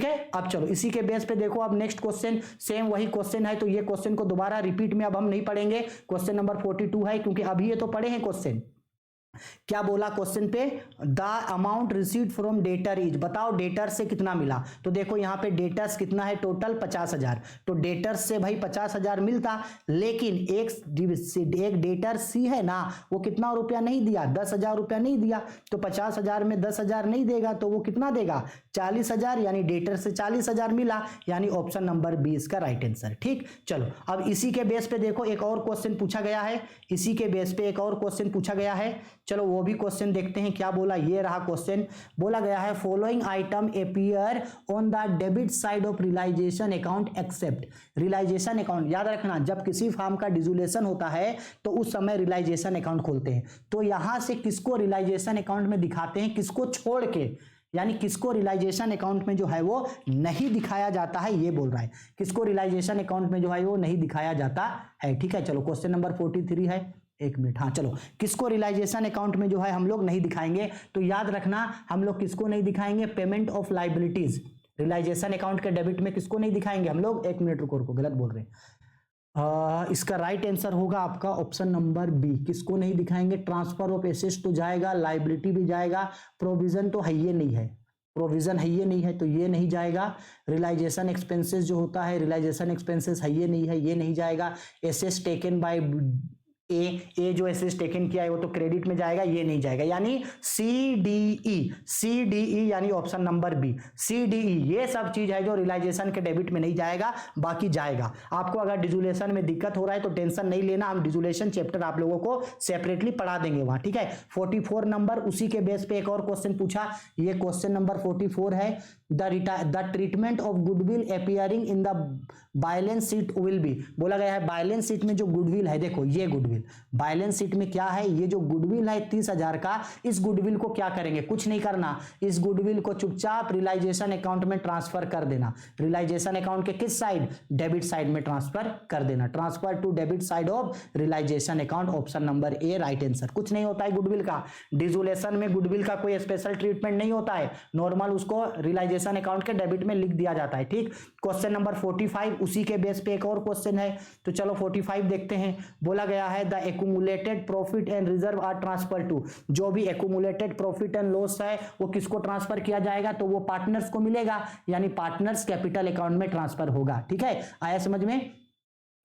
है, अब चलो इसी के बेस पे देखो। अब नेक्स्ट क्वेश्चन सेम वही क्वेश्चन है, तो ये क्वेश्चन को दोबारा रिपीट में अब हम नहीं पढ़ेंगे। क्वेश्चन नंबर 42 है क्योंकि अभी ये तो पढ़े हैं क्वेश्चन। क्या बोला क्वेश्चन पे? The amount received from debtor is. बताओ डेटर से कितना मिला? तो देखो यहाँ पे डेटर्स कितना है? टोटल 50,000। तो डेटर्स से भाई 50,000 मिलता, लेकिन एक डेटर सी है ना, वो कितना रुपया नहीं दिया? 10,000 रुपया नहीं दिया। तो 50,000 में 10,000 नहीं देगा तो वो कितना देगा? 40,000, यानी डेटर से 40,000 मिला, यानी ऑप्शन नंबर बी इसका राइट आंसर। ठीक, चलो अब इसी के बेस पे देखो एक और क्वेश्चन पूछा गया है। इसी के बेस पे एक और क्वेश्चन पूछा गया है, चलो वो भी क्वेश्चन देखते हैं। क्या बोला? ये रहा क्वेश्चन। बोला गया है following item appear on the debit side of realisation account except. Realisation account याद रखना, जब किसी फर्म का डिसोल्यूशन होता है तो उस समय रियलाइजेशन अकाउंट खोलते हैं। तो यहां से किसको रियलाइजेशन अकाउंट में दिखाते हैं, किसको छोड़ के, यानी किसको रियलाइजेशन अकाउंट में जो है वो नहीं दिखाया जाता है, ये बोल रहा है। किसको रियलाइजेशन अकाउंट में जो है वो नहीं दिखाया जाता है। ठीक है, चलो क्वेश्चन नंबर 43 है। एक मिनट, हाँ चलो, किसको रियलाइजेशन अकाउंट में जो है हम लोग नहीं दिखाएंगे? तो याद रखना हम लोग किसको नहीं दिखाएंगे? Payment of liabilities. Realisation account के डेबिट में किसको नहीं दिखाएंगे हम लोग? एक मिनट रुको, गलत बोल रहे हैं। इसका राइट आंसर होगा आपका ऑप्शन नंबर बी। किसको नहीं दिखाएंगे? ट्रांसफर ऑफ एसेट्स तो जाएगा, लाइबिलिटी भी जाएगा, प्रोविजन तो है ये नहीं है, प्रोविजन है ये नहीं है तो ये नहीं जाएगा। रियलाइजेशन एक्सपेंसेस जो होता है, रियलाइजेशन एक्सपेंसेस है ये नहीं है, ये नहीं जाएगा। एसेट्स टेकन बाय ए जो एसेट्स टेकन किया है वो तो क्रेडिट में जाएगा, ये नहीं जाएगा। यानी सी डी ई यानी option number B C D E ये सब चीज है जो रियलाइजेशन के डेबिट में नहीं जाएगा, बाकी जाएगा। आपको अगर डिजुलेशन में दिक्कत हो रहा है तो टेंशन नहीं लेना, हम डिजुलेशन चैप्टर आप लोगों को सेपरेटली पढ़ा देंगे वहां, ठीक है। 44 नंबर, उसी के बेस पे एक और क्वेश्चन पूछा, ये क्वेश्चन नंबर 44 है। The treatment of goodwill appearing in the balance sheet will be, बोला गया है बैलेंस शीट में जो गुडविल है, देखो ये गुडविल बैलेंस शीट में क्या है, ये जो गुडविल है 30,000 का, इस गुडविल को क्या करेंगे? कुछ नहीं करना, इस गुडविल को चुपचाप रियलाइजेशन अकाउंट में ट्रांसफर कर देना। रियलाइजेशन अकाउंट के किस साइड? डेबिट साइड में ट्रांसफर कर देना। Transfer to debit side of realisation account, option number A right answer. कुछ नहीं होता है गुडविल का, डिजुलेशन में गुडविल का कोई स्पेशल ट्रीटमेंट नहीं होता है, नॉर्मल उसको रियलाइजेशन अकाउंट के डेबिट में लिख दिया जाता है, ठीक। क्वेश्चन नंबर 45 उसी के बेस पे एक और क्वेश्चन है, तो चलो 45 देखते हैं। बोला गया है the accumulated profit and reserve are transfer to, जो भी एक्यूमुलेटेड प्रॉफिट एंड लॉस है वो किसको ट्रांसफर किया जाएगा? तो वो पार्टनर्स को मिलेगा, यानी पार्टनर्स कैपिटल अकाउंट में ट्रांसफर होगा, ठीक है। आया समझ में?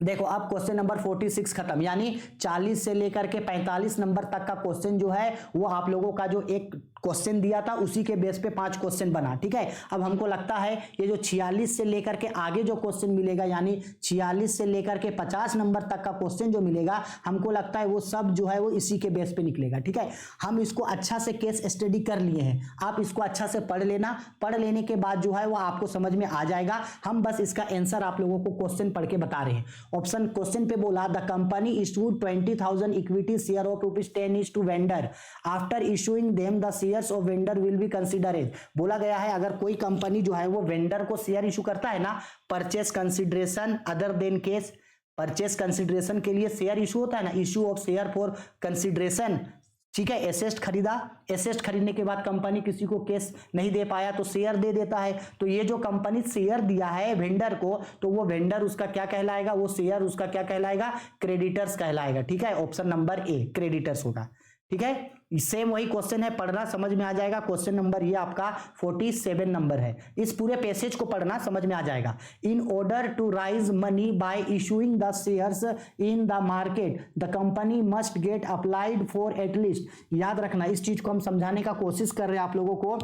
देखो अब क्वेश्चन नंबर 46 खत्म, यानी 40 से लेकर के 45 नंबर तक का क्वेश्चन जो है वो आप लोगों का जो एक क्वेश्चन दिया था उसी के बेस पे 5 क्वेश्चन बना, ठीक है। अब हमको लगता है ये जो 46 से लेकर के आगे जो क्वेश्चन मिलेगा, यानी 46 से लेकर के 50 नंबर तक का क्वेश्चन जो मिलेगा, हमको लगता है वो सब जो है वो इसी के बेस पे निकलेगा, ठीक है। हम इसको अच्छा से केस स्टडी कर लिए हैं, आप इसको अच्छा से पढ़ लेना, पढ़ लेने के बाद जो है वो आपको समझ में आ जाएगा। हम बस इसका आंसर आप लोगों को क्वेश्चन पढ़ के बता रहे हैं। ऑप्शन क्वेश्चन पे बोला the company issued 20,000 equity share of ₹10 to vendor after issuing them the shares of vendor will be consider as, बोला गया है अगर कोई कंपनी जो है वो वेंडर को शेयर इशू करता है ना, purchase consideration other than case, purchase consideration के लिए शेयर इशू होता है ना, issue of share for consideration, ठीक है। एसेट खरीदा, एसेट खरीदने के बाद कंपनी किसी को कैश नहीं दे पाया तो शेयर दे देता है, तो ये जो कंपनी शेयर दिया है वेंडर को, तो वो वेंडर उसका क्या कहलाएगा? वो शेयर उसका क्या कहलाएगा? क्रेडिटर्स कहलाएगा, ठीक है। ऑप्शन नंबर ए क्रेडिटर्स होगा, ठीक है। सेम वही क्वेश्चन है, पढ़ना समझ में आ जाएगा। क्वेश्चन नंबर ये आपका 47 नंबर है, इस पूरे पैसेज को पढ़ना समझ में आ जाएगा। In order to raise money by issuing the shares in the market the company must get applied for at least, याद रखना इस चीज को हम समझाने का कोशिश कर रहे हैं आप लोगों को।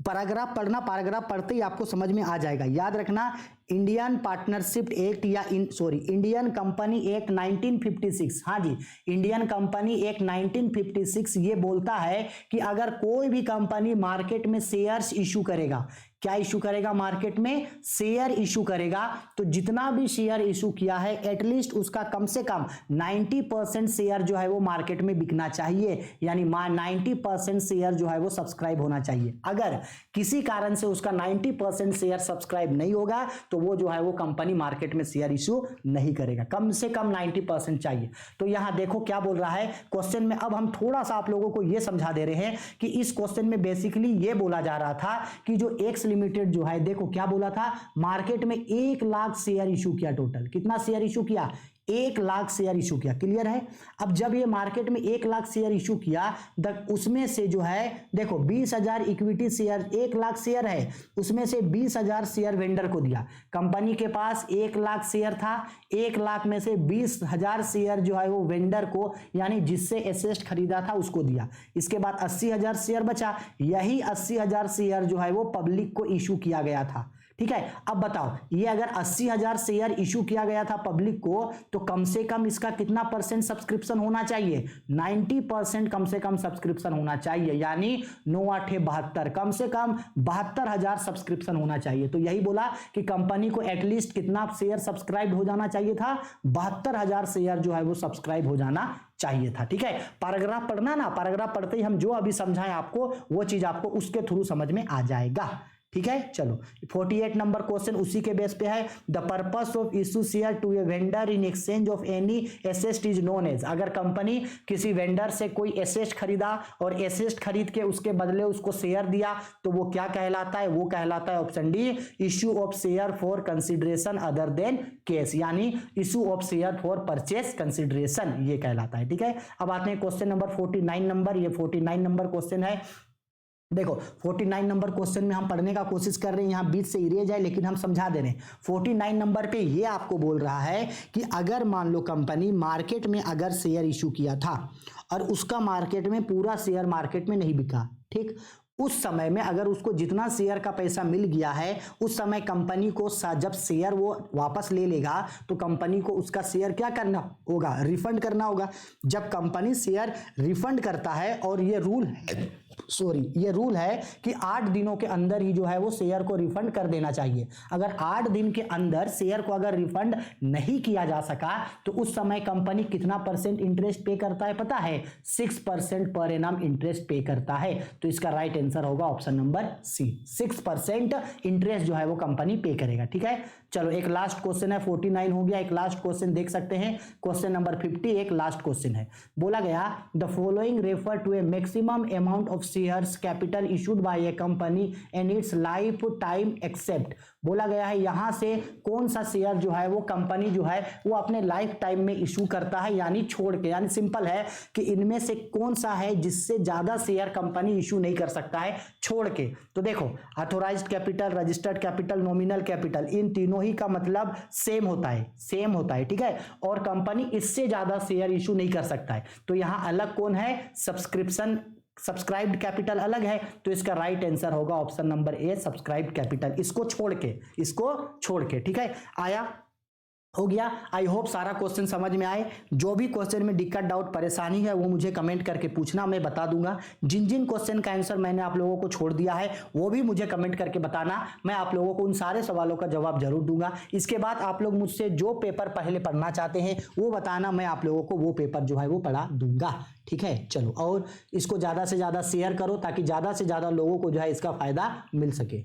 पैराग्राफ पढ़ना, पैराग्राफ पढ़ते ही आपको समझ में आ जाएगा। याद रखना इंडियन पार्टनरशिप एक्ट या इंडियन कंपनी एक्ट 1956, हाँ जी इंडियन कंपनी एक्ट 1956 ये बोलता है कि अगर कोई भी कंपनी मार्केट में शेयर्स इशू करेगा, क्या इशू करेगा? मार्केट में शेयर इशू करेगा, तो जितना भी शेयर इशू किया है एटलीस्ट उसका कम से कम 90% शेयर जो है वो मार्केट में बिकना चाहिए, यानी 90% शेयर जो है वो सब्सक्राइब होना चाहिए। अगर किसी कारण से उसका 90% शेयर सब्सक्राइब नहीं होगा तो वो जो है वो कंपनी मार्केट में शेयर इशू नहीं करेगा, कम से कम 90% चाहिए। तो यहां देखो क्या बोल रहा है क्वेश्चन में। अब हम थोड़ा सा आप लोगों को ये समझा दे रहे हैं कि इस क्वेश्चन में बेसिकली ये बोला जा रहा था कि जो एक्स लिमिटेड जो है, देखो क्या बोला था, मार्केट में 1 लाख शेयर इशू किया, टोटल कितना शेयर इशू किया? 1 लाख शेयर इशू किया, क्लियर है। अब जब ये मार्केट में 1 लाख शेयर इशू किया, उसमें से जो है देखो 20,000 इक्विटी शेयर, 1 लाख शेयर है उसमें से 20,000 शेयर वेंडर को दिया। कंपनी के पास 1 लाख शेयर था, 1 लाख में से 20,000 शेयर जो है वो वेंडर को, यानी जिससे एसेट खरीदा था उसको दिया। इसके बाद 80,000 शेयर बचा, यही 80,000 शेयर जो है वो पब्लिक को इशू किया गया था, ठीक है। अब बताओ ये अगर 80,000 शेयर इशू किया गया था पब्लिक को, तो कम से कम इसका कितना परसेंट सब्सक्रिप्शन होना चाहिए? 90% कम से कम सब्सक्रिप्शन होना चाहिए, यानी 9 8 72, कम से कम 72,000 सब्सक्रिप्शन होना चाहिए। तो यही बोला कि कंपनी को एटलीस्ट कितना शेयर सब्सक्राइब हो जाना चाहिए था? 72,000 शेयर जो है वो सब्सक्राइब हो जाना चाहिए था, ठीक है। पैराग्राफ पढ़ना ना, पैराग्राफ पढ़ते ही हम जो अभी समझाएं आपको वो चीज आपको उसके थ्रू समझ में आ जाएगा, ठीक है। चलो 48 नंबर क्वेश्चन उसी के बेस पे है। The purpose of issue share to a vendor in exchange of any asset is known as. अगर कंपनी किसी वेंडर से कोई एसेट खरीदा और एसेट खरीद के उसके बदले उसको शेयर दिया तो वो क्या कहलाता है? वो कहलाता है option D issue of share for consideration other than cash, यानी issue of share for purchase consideration, ये कहलाता है। ठीक है। अब आते हैं क्वेश्चन नंबर 49 नंबर। ये 49 नंबर क्वेश्चन है। देखो 49 नंबर क्वेश्चन में हम पढ़ने का कोशिश कर रहे हैं, यहाँ बीच से इरेज है लेकिन हम समझा दे रहे हैं। 49 नंबर पे ये आपको बोल रहा है कि अगर मान लो कंपनी मार्केट में अगर शेयर इशू किया था और उसका मार्केट में पूरा शेयर मार्केट में नहीं बिका, ठीक, उस समय में अगर उसको जितना शेयर का पैसा मिल गया है उस समय कंपनी को जब शेयर वो वापस ले लेगा तो कंपनी को उसका शेयर क्या करना होगा? रिफंड करना होगा। जब कंपनी शेयर रिफंड करता है और ये रूल है कि 8 दिनों के अंदर ही जो है वो शेयर को रिफंड कर देना चाहिए। अगर 8 दिन के अंदर शेयर को अगर रिफंड नहीं किया जा सका तो उस समय कंपनी कितना परसेंट इंटरेस्ट पे करता है पता है? 6% पर एनम इंटरेस्ट पे करता है। तो इसका राइट आंसर होगा ऑप्शन नंबर सी, 6% इंटरेस्ट जो है वो कंपनी पे करेगा। ठीक है। चलो एक लास्ट क्वेश्चन है, 49 हो गया। एक लास्ट क्वेश्चन देख सकते हैं, क्वेश्चन नंबर 50 एक लास्ट क्वेश्चन है। बोला गया the following refer to a maximum amount of shares capital issued by a company and its life time except. बोला गया है यहां से कौन सा शेयर जो है वो कंपनी जो है वो अपने लाइफ टाइम में इशू करता है, यानी छोड़ के, यानी सिंपल है कि इनमें से कौन सा है जिससे ज्यादा शेयर कंपनी इशू नहीं कर सकता है छोड़ के। तो देखो authorised capital, registered capital, nominal capital, इन तीनों ही का मतलब सेम होता है। ठीक है। और कंपनी इससे ज्यादा शेयर इशू नहीं कर सकता है। तो यहां अलग कौन है? सब्सक्राइब्ड कैपिटल अलग है। तो इसका राइट आंसर होगा ऑप्शन नंबर ए, सब्सक्राइब्ड कैपिटल, इसको छोड़ के। ठीक है। आया हो गया। आई होप सारा क्वेश्चन समझ में आए। जो भी क्वेश्चन में दिक्कत, डाउट, परेशानी है वो मुझे कमेंट करके पूछना, मैं बता दूंगा। जिन जिन क्वेश्चन का आंसर मैंने आप लोगों को छोड़ दिया है वो भी मुझे कमेंट करके बताना, मैं आप लोगों को उन सारे सवालों का जवाब जरूर दूंगा। इसके बाद आप लोग मुझसे जो पेपर पहले पढ़ना चाहते हैं वो बताना, मैं आप लोगों को वो पेपर जो है वो पढ़ा दूंगा। ठीक है। चलो, और इसको ज्यादा से ज्यादा शेयर करो ताकि ज्यादा से ज्यादा लोगों को जो है इसका फायदा मिल सके।